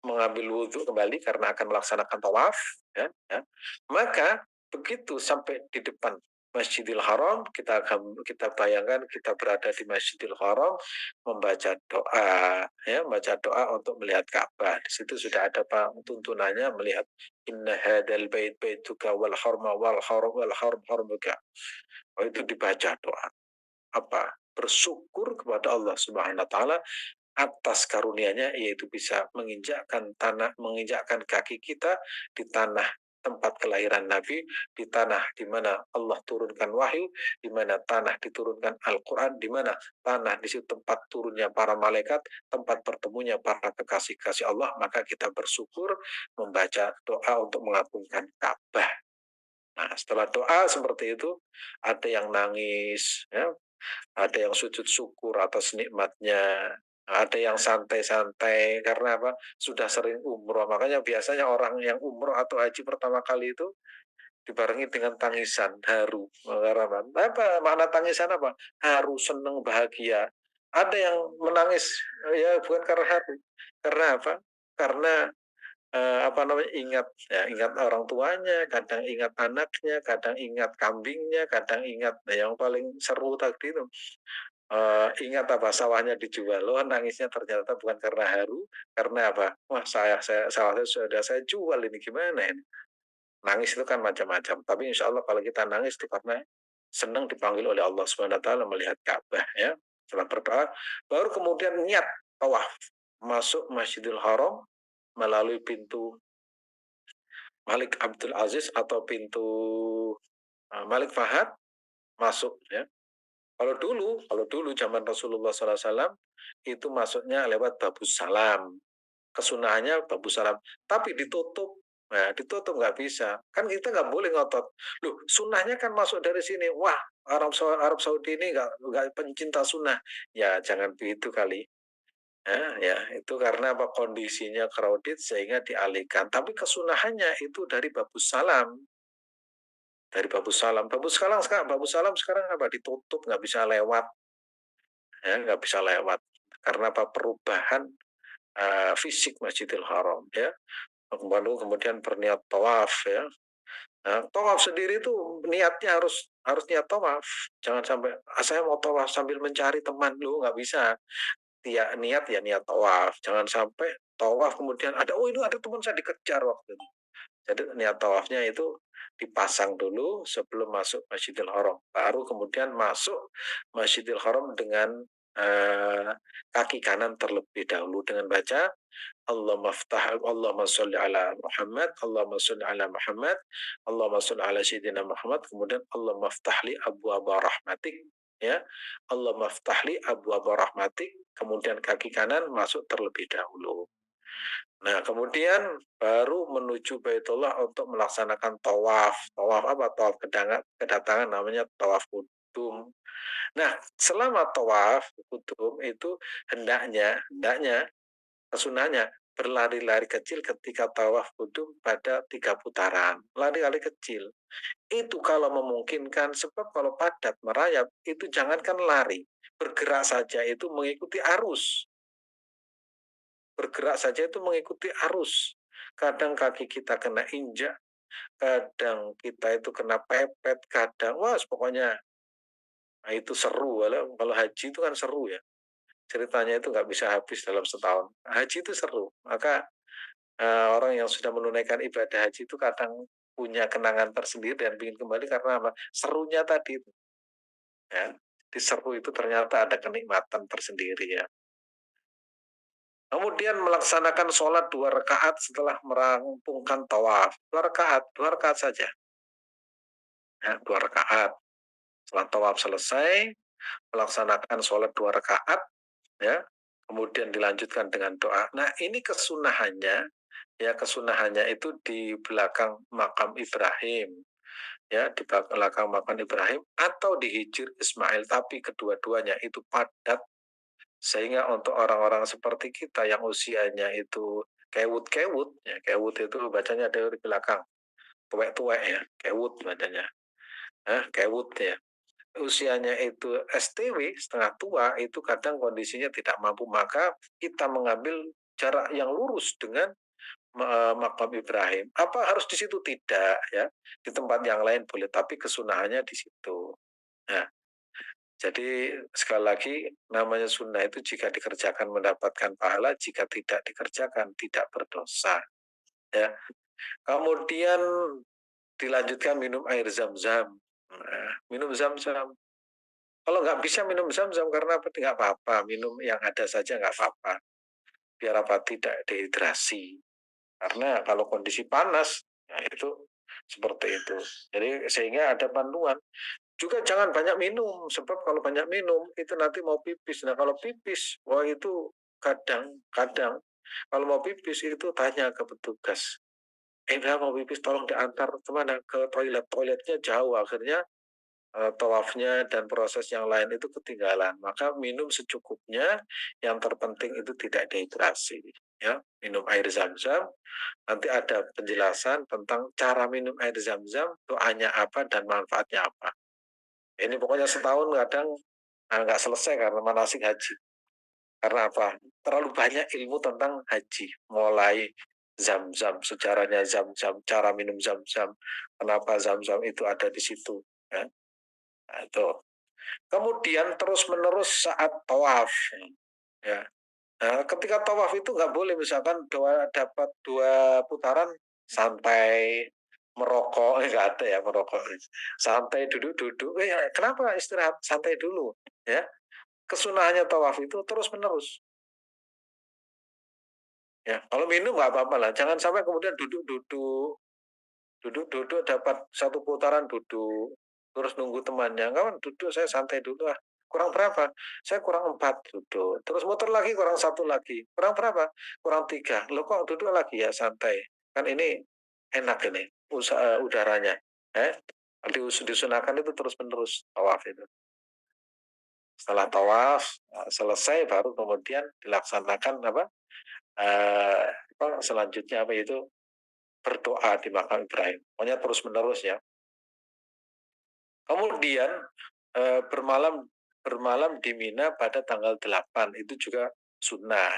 mengambil wudhu kembali karena akan melaksanakan tawaf, ya, ya. Maka begitu sampai di depan Masjidil Haram, kita bayangkan kita berada di Masjidil Haram membaca doa, ya, membaca doa untuk melihat Ka'bah. Di situ sudah ada tuntunannya melihat inna hadzal bait baituka wal harma wal harum harmuka. Oh, itu dibaca doa. Apa? Bersyukur kepada Allah Subhanahu wa taala atas karunia-Nya yaitu bisa menginjakkan kaki kita di tanah tempat kelahiran Nabi, di tanah di mana Allah turunkan wahyu, di mana tanah diturunkan Al-Qur'an, di mana tanah di situ tempat turunnya para malaikat, tempat bertemunya para kekasih-kasih Allah, maka kita bersyukur membaca doa untuk mengagungkan Ka'bah. Nah, setelah doa seperti itu, ada yang nangis, ya, ada yang sujud syukur atas nikmatnya, ada yang santai-santai karena apa? Sudah sering umroh. Makanya biasanya orang yang umroh atau haji pertama kali itu dibarengi dengan tangisan, haru. Karena apa? Makna tangisan apa? Haru, senang, bahagia. Ada yang menangis ya bukan karena haru. Karena apa? Karena apa namanya ingat ya ingat orang tuanya, kadang ingat anaknya, kadang ingat kambingnya, kadang ingat nah, yang paling seru tadi itu ingat apa, sawahnya dijual. Oh, nangisnya ternyata bukan karena haru, karena apa? Wah, sawah saya sudah saya jual ini, gimana ini? Nangis itu kan macam-macam, tapi insya Allah kalau kita nangis itu karena senang dipanggil oleh Allah Subhanahu wa taala melihat Ka'bah ya. Setelah berdoa, baru kemudian niat tawaf, masuk Masjidil Haram melalui pintu Malik Abdul Aziz atau pintu Malik Fahad masuk ya. Kalau dulu zaman Rasulullah SAW itu masuknya lewat Babus Salam. Kesunahannya Babus Salam, tapi ditutup Nah, ditutup nggak bisa. Kan kita nggak boleh ngotot. Loh, sunnahnya kan masuk dari sini. Wah, Arab Saudi ini nggak pencinta sunnah. Ya, jangan begitu kali. Ya, itu karena apa? Kondisinya crowded sehingga dialihkan. Tapi kesunahannya itu dari Babus Salam. Dari Babus Salam. Babus Salam sekarang apa? Ditutup, nggak bisa lewat. Ya, nggak bisa lewat. Karena apa? Perubahan fisik Masjidil Haram. Ya, lalu kemudian berniat tawaf ya. Nah, tawaf sendiri itu niatnya harus harus niat tawaf. Jangan sampai saya mau tawaf sambil mencari teman lu nggak bisa. Niat ya niat tawaf. Jangan sampai tawaf kemudian ada ini ada teman saya dikejar waktu itu. Jadi niat tawafnya itu dipasang dulu sebelum masuk Masjidil Haram. Baru kemudian masuk Masjidil Haram dengan kaki kanan terlebih dahulu dengan baca Allahumma sholli ala Muhammad, Allahumma sholli ala Muhammad, Allahumma sholli ala Sayyidina Muhammad, kemudian Allahumma ftahli abwaaba rahmatik, ya. Allahumma ftahli abwaaba rahmatik, kemudian kaki kanan masuk terlebih dahulu. Nah, kemudian baru menuju Baitullah untuk melaksanakan tawaf. Tawaf apa? Tawaf kedatangan namanya tawaf kudum. Nah, selama tawaf kudum itu hendaknya kesunahnya berlari-lari kecil ketika tawaf kudum pada 3 putaran. Lari-lari kecil. Itu kalau memungkinkan, sebab kalau padat merayap, itu jangankan lari. Bergerak saja itu mengikuti arus. Bergerak saja itu mengikuti arus. Kadang kaki kita kena injak, kadang kita itu kena pepet, kadang, wah pokoknya nah itu seru. Kalau haji itu kan seru ya. Ceritanya itu nggak bisa habis dalam setahun. Haji itu seru. Maka orang yang sudah menunaikan ibadah haji itu kadang punya kenangan tersendiri dan ingin kembali karena apa? Serunya tadi itu, ya. Di seru itu ternyata ada kenikmatan tersendiri ya. Kemudian melaksanakan sholat 2 rakaat setelah merampungkan tawaf. 2 rakaat saja. Ya, 2 rakaat. Setelah tawaf selesai, melaksanakan sholat 2 rakaat, ya. Kemudian dilanjutkan dengan doa. Nah, ini kesunahannya, ya kesunahannya itu di belakang makam Ibrahim, ya di belakang makam Ibrahim atau di Hijr Ismail, tapi kedua-duanya itu padat sehingga untuk orang-orang seperti kita yang usianya itu kewut-kewut, ya kewut itu bacanya dari belakang, tuwek-tuwek ya, kewut bacanya, kewut ya. Usianya itu STW, setengah tua, itu kadang kondisinya tidak mampu, maka kita mengambil jarak yang lurus dengan makam Ibrahim. Apa harus di situ? Tidak ya. Di tempat yang lain boleh, tapi kesunahannya di situ. Nah, jadi sekali lagi namanya sunnah itu jika dikerjakan mendapatkan pahala, jika tidak dikerjakan tidak berdosa. Ya. Kemudian dilanjutkan minum air zam-zam. Nah, minum zam-zam. Kalau nggak bisa minum zam-zam karena apa? Nggak apa-apa, minum yang ada saja nggak apa-apa. Biar apa? Tidak dehidrasi. Karena kalau kondisi panas, ya itu seperti itu. Jadi sehingga ada panduan. Juga jangan banyak minum, sebab kalau banyak minum itu nanti mau pipis. Nah kalau pipis, wah itu kadang-kadang kalau mau pipis itu tanya ke petugas. Mau pipis tolong diantar kemana? Ke toilet. Toiletnya jauh, akhirnya tawafnya dan proses yang lain itu ketinggalan. Maka minum secukupnya, yang terpenting itu tidak dehidrasi. Ya, minum air zam-zam, nanti ada penjelasan tentang cara minum air zam-zam, doanya apa dan manfaatnya apa. Ini pokoknya setahun kadang nggak selesai karena manasik haji. Karena apa? Terlalu banyak ilmu tentang haji. Mulai zam-zam, sejarahnya zam-zam, cara minum zam-zam, kenapa zam-zam itu ada di situ. Ya. Nah, itu. Kemudian terus-menerus saat tawaf. Ya. Nah, ketika tawaf itu nggak boleh misalkan dapat 2 putaran santai merokok, nggak ada ya merokok. Santai duduk-duduk. Kenapa istirahat santai dulu? Ya, kesunahannya tawaf itu terus-menerus. Ya, kalau minum nggak apa-apa lah. Jangan sampai kemudian duduk-duduk dapat 1 putaran duduk, terus nunggu temannya. Kawan duduk, saya santai dulu ah. Kurang berapa? Saya kurang 4 duduk. Terus muter lagi kurang 1 lagi. Kurang berapa? Kurang 3. Lo kok duduk lagi ya santai? Kan ini enak ini udaranya. Disunahkan itu terus-menerus tawaf itu. Setelah tawaf selesai baru kemudian dilaksanakan selanjutnya itu berdoa di makam Ibrahim. Pokoknya terus-menerus ya. Kemudian bermalam di Mina pada tanggal 8 itu juga sunnah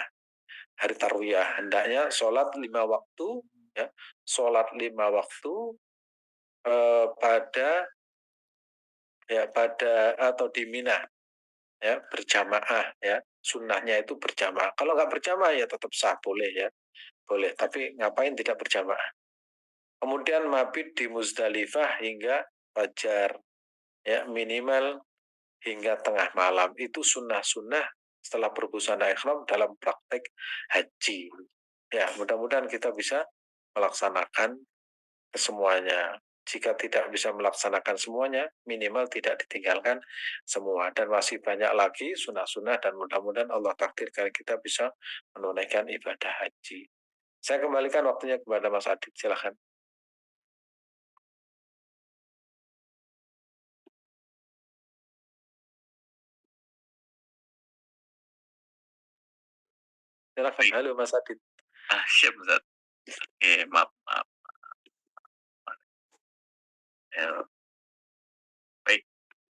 hari tarwiyah. Hendaknya sholat 5 waktu ya, sholat 5 waktu pada atau di Mina ya, berjamaah ya. Sunnahnya itu berjamaah. Kalau nggak berjamaah ya tetap sah, boleh ya. Boleh, tapi ngapain tidak berjamaah? Kemudian mabit di Muzdalifah hingga fajar ya, minimal hingga tengah malam. Itu sunnah-sunnah setelah berbusana ihram dalam praktek haji. Ya, mudah-mudahan kita bisa melaksanakan semuanya. Jika tidak bisa melaksanakan semuanya, minimal tidak ditinggalkan semua. Dan masih banyak lagi sunnah-sunnah dan mudah-mudahan Allah takdirkan kita bisa menunaikan ibadah haji. Saya kembalikan waktunya kepada Mas Adit, silahkan. Silahkan. Halo Mas Adit. Siap Ustaz. Oke, maaf. Ya, baik,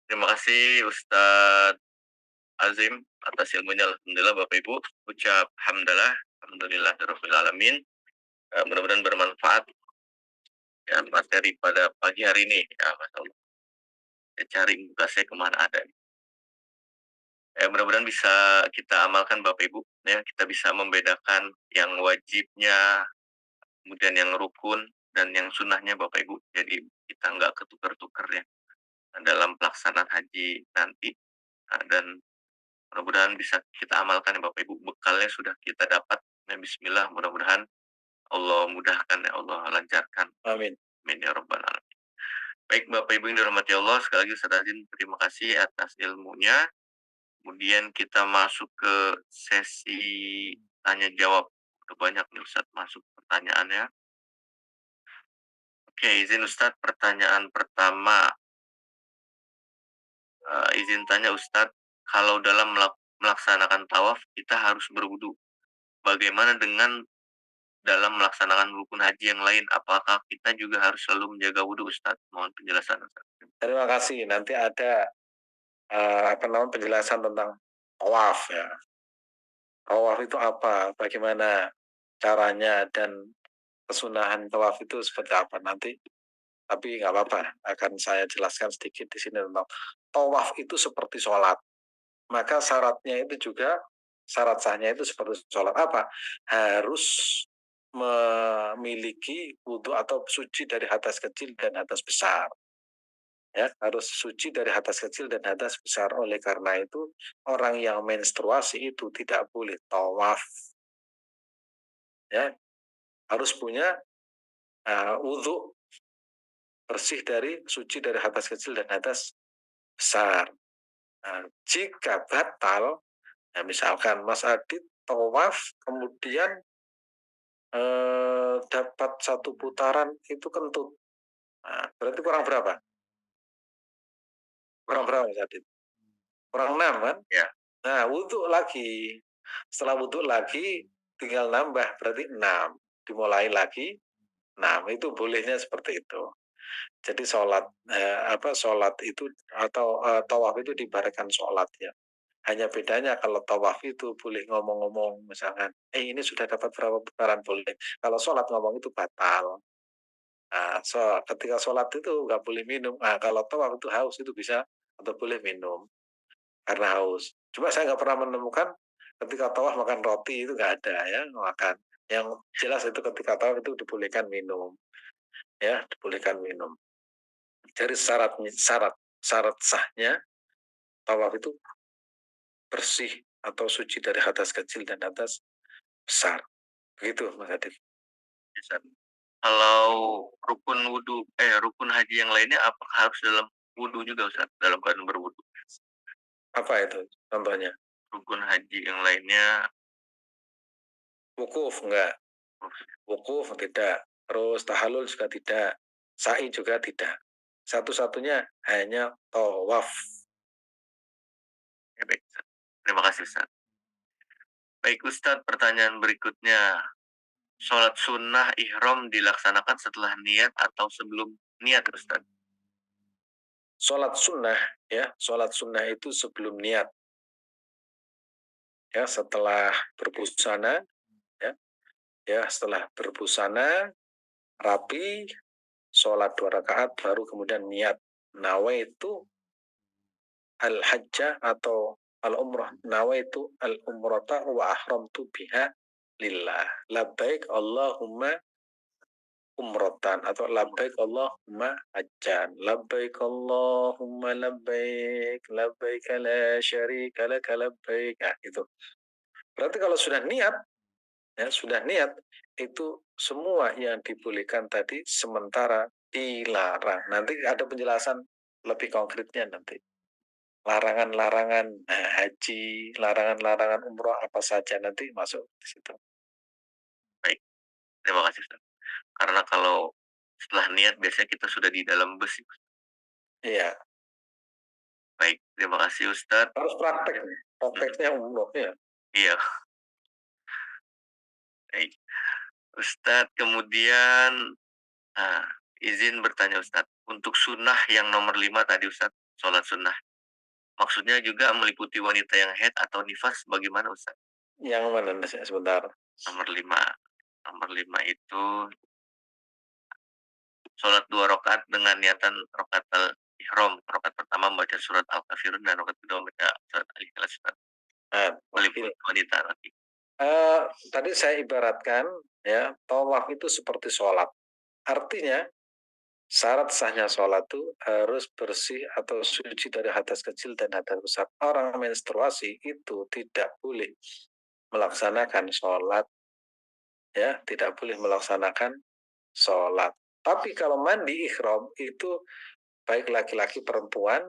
terima kasih Ustadz Azim atas ilmunya. Alhamdulillah Bapak Ibu, ucap hamdalah, alhamdulillahirabbil alamin. Mudah-mudahan bermanfaat ya materi pada pagi hari ini. Ya, Mas Allah. Saya cari muka saya kemana ada. Mudah-mudahan bisa kita amalkan Bapak Ibu. Ya, kita bisa membedakan yang wajibnya, kemudian yang rukun, dan yang sunnahnya Bapak Ibu. Jadi kita nggak ketukar-tukar ya dalam pelaksanaan haji nanti. Dan mudah-mudahan bisa kita amalkan ya Bapak Ibu. Bekalnya sudah kita dapat. Ya, bismillah, mudah-mudahan Allah mudahkan ya, Allah lancarkan. Amin. Amin ya rabbal alamin. Baik Bapak Ibu yang dirahmati Allah, sekali lagi Ustaz Azin terima kasih atas ilmunya. Kemudian kita masuk ke sesi tanya jawab. Udah banyak nih Ustaz masuk pertanyaannya. Oke, izin Ustaz, pertanyaan pertama. Izin tanya Ustadz, kalau dalam melaksanakan tawaf kita harus berwudu. Bagaimana dengan dalam melaksanakan rukun haji yang lain? Apakah kita juga harus selalu menjaga wudu Ustadz? Mohon penjelasan Ustadz. Terima kasih. Nanti ada penjelasan tentang tawaf ya. Tawaf itu apa? Bagaimana caranya dan kesunahan tawaf itu seperti apa nanti? Tapi nggak apa-apa, akan saya jelaskan sedikit di sini tentang tawaf itu seperti sholat. Maka syaratnya itu juga, syarat sahnya itu seperti sholat apa? Harus memiliki wudhu atau suci dari hadas kecil dan hadas besar. Ya, harus suci dari hadas kecil dan hadas besar. Oleh karena itu, orang yang menstruasi itu tidak boleh tawaf. Ya, harus punya wudhu bersih dari suci dari hadas kecil dan hadas besar. Nah, jika batal, ya misalkan Mas Adit tawaf kemudian dapat satu putaran itu kentut. Nah, berarti kurang berapa? Kurang berapa Mas Adit? Kurang 6 kan? Ya. Nah, wudhu lagi. Setelah wudhu lagi tinggal nambah berarti 6. Dimulai lagi 6. Itu bolehnya seperti itu. Jadi sholat itu atau tawaf itu diibaratkan sholat ya. Hanya bedanya kalau tawaf itu boleh ngomong-ngomong misalkan, ini sudah dapat berapa putaran boleh. Kalau sholat ngomong itu batal. Nah, ketika sholat itu nggak boleh minum. Nah, kalau tawaf itu haus itu bisa atau boleh minum karena haus. Cuma saya nggak pernah menemukan ketika tawaf makan roti itu nggak ada ya makan. Yang jelas itu ketika tawaf itu dibolehkan minum, ya dibolehkan minum. Jadi syarat sahnya tawaf itu bersih atau suci dari hadas kecil dan hadas besar. Begitu Mas Adit. Kalau rukun haji yang lainnya apakah harus dalam wudu juga Ustaz? Dalam keadaan berwudu? Apa itu contohnya? Rukun haji yang lainnya. Wukuf enggak? Wukuf tidak. terus tahallul juga tidak, sa'i juga tidak. Satu-satunya hanya tawaf. Ya, baik, Ustaz. Terima kasih, Ustaz. Baik, Ustaz, pertanyaan berikutnya. Sholat sunnah ihram dilaksanakan setelah niat atau sebelum niat, Ustaz? Sholat sunnah, ya, sholat sunnah itu sebelum niat, ya, setelah berbusana, ya, ya, setelah berbusana, rapi, sholat 2 rakaat, baru kemudian niat. Nawaitu al-hajjah atau al-umrah. Nawaitu al-umrata wa ahramtu biha lillah. Labbaik Allahumma umrotan atau labbaik Allahumma hajjan. Labbaik Allahumma labbaik. Labbaik la syarika laka labbaik. Nah, itu. Berarti kalau sudah niat, ya, sudah niat, itu semua yang dibolehkan tadi sementara dilarang. Nanti ada penjelasan lebih konkretnya nanti. Larangan-larangan haji, larangan-larangan umroh apa saja nanti masuk di situ. Baik, terima kasih, Ustaz. Karena kalau setelah niat biasanya kita sudah di dalam bus. Iya, Baik, terima kasih, Ustaz. harus praktek nih. Prakteknya umroh ya. Iya, baik. Ustaz, kemudian nah, izin bertanya, Ustaz. Untuk sunnah yang nomor 5 tadi, Ustaz, sholat sunnah. Maksudnya juga meliputi wanita yang haid atau nifas bagaimana, Ustaz? Yang mana sebentar. Nomor 5. Nomor 5 itu sholat 2 rakaat dengan niatan rakaat ihram. Rakaat pertama membaca surat Al-Kafirun dan rakaat kedua membaca surat Al-Ikhlas, Ustaz. Nah, Meliputi wanita lagi. tadi saya ibaratkan, ya, tawaf itu seperti sholat. Artinya syarat sahnya sholat itu harus bersih atau suci dari hadas kecil dan hadas besar. Orang menstruasi itu tidak boleh melaksanakan sholat, ya, tidak boleh melaksanakan sholat. Tapi kalau mandi ikhram itu baik laki-laki perempuan,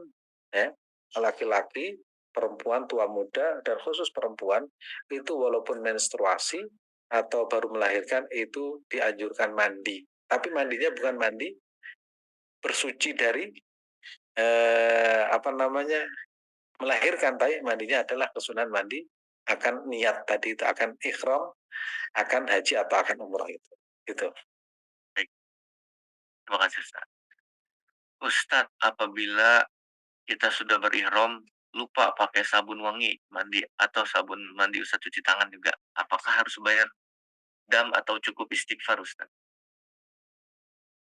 ya, laki-laki perempuan tua muda dan khusus perempuan itu walaupun menstruasi atau baru melahirkan itu dianjurkan mandi. Tapi mandinya bukan mandi bersuci dari apa namanya melahirkan, tapi mandinya adalah kesunahan mandi akan niat tadi itu akan ikhram, akan haji atau akan umroh itu. Gitu. Baik, terima kasih, Ustaz. Ustadz, apabila kita sudah berihram, lupa pakai sabun wangi mandi atau sabun mandi Ustadz cuci tangan juga, apakah harus bayar dam atau cukup istighfar, Ustadz?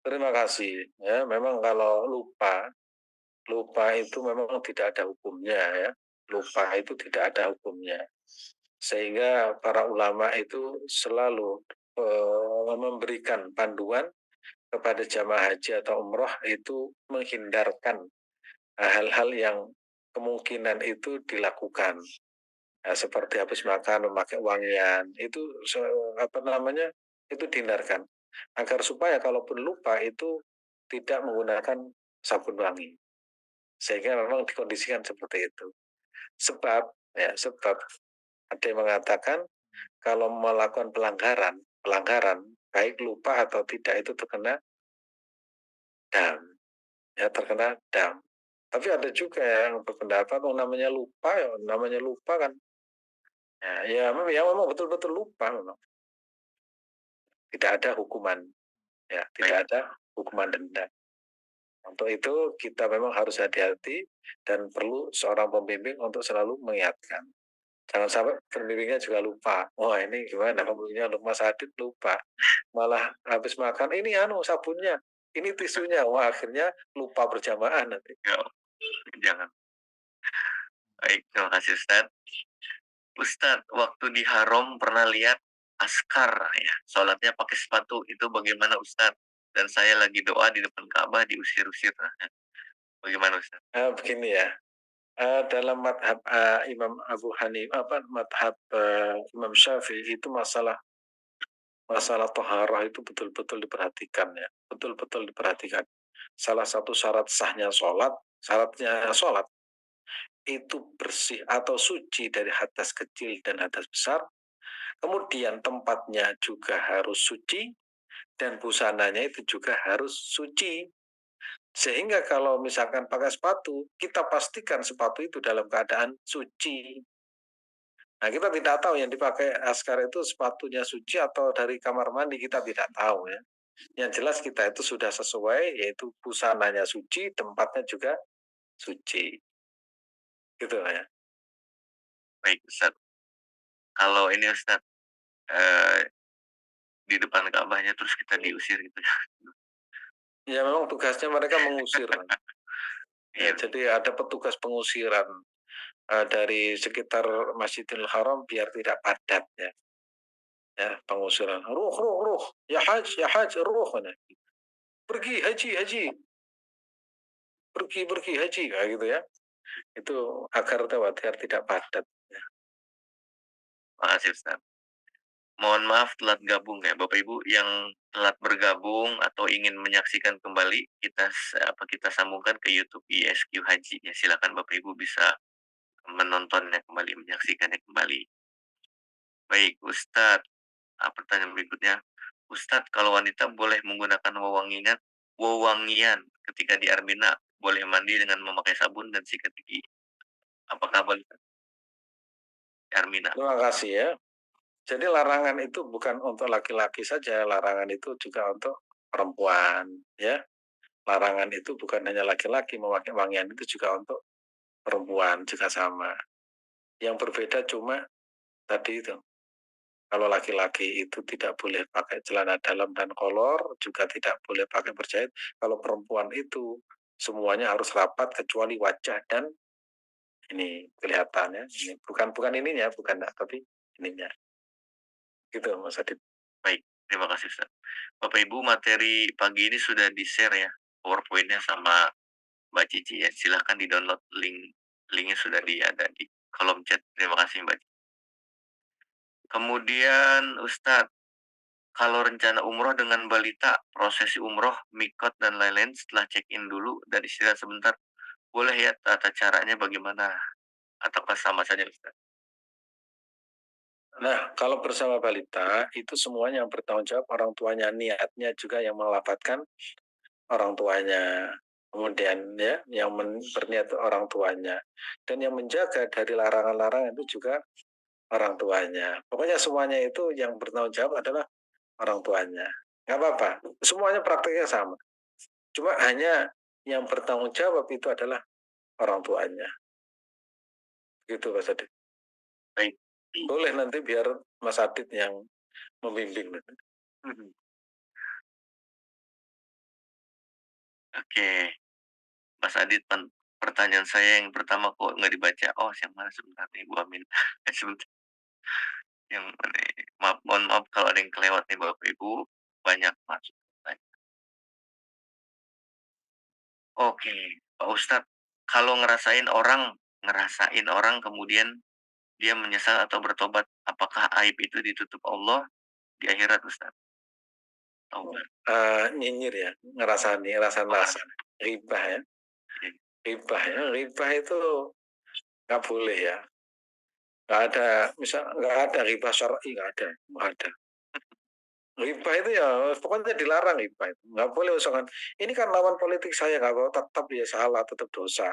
Terima kasih. Ya, memang kalau lupa, lupa itu memang tidak ada hukumnya, ya. Lupa itu tidak ada hukumnya. Sehingga para ulama itu selalu memberikan panduan kepada jamaah haji atau umroh itu menghindarkan hal-hal yang kemungkinan itu dilakukan. Seperti habis makan memakai wangian, itu apa namanya? Itu dihindarkan agar supaya kalaupun lupa itu tidak menggunakan sabun wangi. Sehingga memang dikondisikan seperti itu. Sebab ada yang mengatakan kalau melakukan pelanggaran baik lupa atau tidak itu terkena dam, ya, terkena dam. Tapi ada juga yang berpendapat namanya lupa kan, ya memang betul-betul lupa memang. Tidak ada hukuman, ya, Baik, tidak ada hukuman denda. Untuk itu kita memang harus hati-hati dan perlu seorang pembimbing untuk selalu mengingatkan. Jangan sampai pembimbingnya juga lupa. Wah, ini gimana pembimbingnya lupa, Sadit lupa. Malah habis makan, ini sabunnya, ini tisunya. Wah, akhirnya lupa berjamaah nanti. ya, jangan. Baik, terima kasih, Ustadz. Ustadz, waktu di haram pernah lihat askar ya, sholatnya pakai sepatu, itu bagaimana, Ustadz? Dan saya lagi doa di depan Ka'bah diusir-usir. Bagaimana, Ustadz? Begini ya, dalam madhab Imam Abu Hanifah, madhab Imam Syafi'i itu masalah masalah toharah itu betul-betul diperhatikan, ya, betul-betul diperhatikan. Salah satu syaratnya sholat itu bersih atau suci dari hadas kecil dan hadas besar. Kemudian tempatnya juga harus suci, dan busananya itu juga harus suci. Sehingga kalau misalkan pakai sepatu, kita pastikan sepatu itu dalam keadaan suci. Nah, kita tidak tahu yang dipakai Askar itu sepatunya suci atau dari kamar mandi, kita tidak tahu ya. Yang jelas kita itu sudah sesuai, yaitu busananya suci, tempatnya juga suci. Gitu ya. Baik Ustaz. Kalau ini Ustaz, eee, di depan Ka'bahnya terus kita diusir gitu ya. Ya memang tugasnya mereka mengusir. Ya, Iya, jadi ada petugas pengusiran dari sekitar Masjidil Haram biar tidak padat ya. Ya, pengusiran. Ruh, ruh, ruh. Ya haj, ruh. Pergi, haji, haji. Pergi, haji. Kayak gitu ya. Itu agar biar tidak padat. Ya. makasih Ustaz. Mohon maaf telat gabung ya Bapak Ibu yang telat bergabung atau ingin menyaksikan kembali kita sambungkan ke YouTube ISQ Haji ya. Silakan Bapak Ibu bisa menontonnya kembali, menyaksikannya kembali. Baik Ustadz, pertanyaan berikutnya. Ustadz, kalau wanita boleh menggunakan wewangian ketika di Armina, boleh mandi dengan memakai sabun dan sikat gigi. Apakah boleh di Armina? Terima kasih ya. Jadi larangan itu bukan untuk laki-laki saja, larangan itu juga untuk perempuan ya. Larangan itu bukan hanya laki-laki memakai wangian, itu juga untuk perempuan juga sama. Yang berbeda cuma tadi itu, kalau laki-laki itu tidak boleh pakai celana dalam dan kolor, juga tidak boleh pakai berjahit. Kalau perempuan itu semuanya harus rapat kecuali wajah dan ini kelihatannya. Ini bukan ininya, bukan tapi ininya. Gitu Mas Adit. Baik, terima kasih Ustaz. Bapak Ibu, materi pagi ini sudah di-share ya, PowerPoint-nya sama Mbak Cici ya. Silahkan di-download linknya sudah ada di kolom chat. Terima kasih Mbak. Kemudian Ustadz, kalau rencana umroh dengan balita, prosesi umroh, mikot, dan lain-lain setelah check-in dulu dan istirahat sebentar, boleh ya tata caranya bagaimana? Ataukah sama saja Ustaz? Nah, kalau bersama balita itu semuanya yang bertanggung jawab orang tuanya, niatnya juga yang melafatkan orang tuanya. Kemudian ya, yang berniat orang tuanya. Dan yang menjaga dari larangan-larangan itu juga orang tuanya. Pokoknya semuanya itu yang bertanggung jawab adalah orang tuanya. Nggak apa-apa, semuanya prakteknya sama. Cuma hanya yang bertanggung jawab itu adalah orang tuanya. Gitu Mas Adit. Baik. Boleh nanti biar Mas Adit yang membimbing. Mhm. Oke, Mas Adit, pertanyaan saya yang pertama kok nggak dibaca? Oh, yang mana sebentar nih, Bu Amin. Sebentar, yang mana ini? Maaf, mohon maaf kalau ada yang kelewat nih Bapak Ibu, banyak masuk. Oke, Pak Ustadz, kalau ngerasain orang kemudian dia menyesal atau bertobat, apakah aib itu ditutup Allah di akhirat, Ustaz? Taubat. Nyinyir ya, ngerasani, rasa-rasa. Ribah ya, Iya. ribah ya, ribah itu nggak boleh ya. Nggak ada, misal nggak ada ribah syar'i, nggak ada. Ribah itu ya pokoknya dilarang ribah itu. Nggak boleh misalkan, ini kan lawan politik saya, nggak mau tetap ya salah, tetap dosa.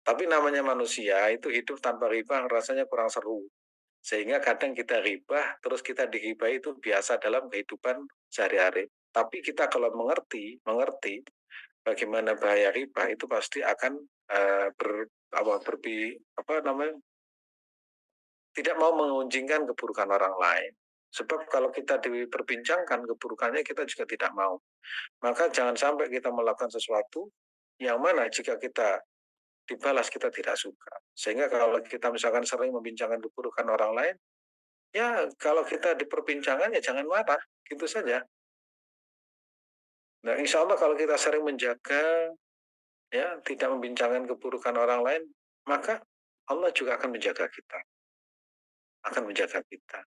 Tapi namanya manusia itu hidup tanpa ribah rasanya kurang seru. Sehingga kadang kita ribah, terus kita digibahi itu biasa dalam kehidupan sehari-hari. Tapi kita kalau mengerti bagaimana bahaya riba itu pasti akan apa namanya, tidak mau mengunjingkan keburukan orang lain. Sebab kalau kita diperbincangkan keburukannya kita juga tidak mau. Maka jangan sampai kita melakukan sesuatu yang mana jika kita dibalas kita tidak suka. Sehingga kalau kita misalkan sering membincangkan keburukan orang lain, ya kalau kita diperbincangkan ya jangan marah, gitu saja. Nah, insya Allah kalau kita sering menjaga ya tidak membincangkan keburukan orang lain, maka Allah juga akan menjaga kita, akan menjaga kita.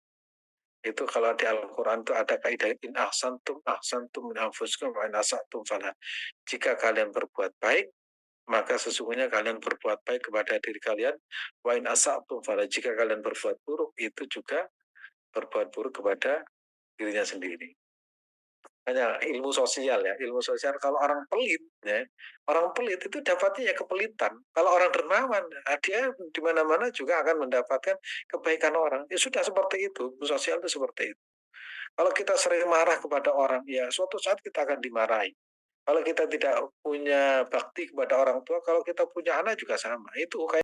Itu kalau di Al-Quran itu ada kaidah in ahsantum min anfusikum wa in asatum falah. Jika kalian berbuat baik, maka sesungguhnya kalian berbuat baik kepada diri kalian. Wa in asatum falah. Jika kalian berbuat buruk, itu juga berbuat buruk kepada dirinya sendiri. hanya ilmu sosial ya, ilmu sosial kalau orang pelit ya, orang pelit itu dapatnya ya kepelitan. Kalau orang dermawan, dia di mana-mana juga akan mendapatkan kebaikan orang. Ya sudah seperti itu, ilmu sosial itu seperti itu. Kalau kita sering marah kepada orang, ya suatu saat kita akan dimarahi. Kalau kita tidak punya bakti kepada orang tua, kalau kita punya anak juga sama. Itu kayak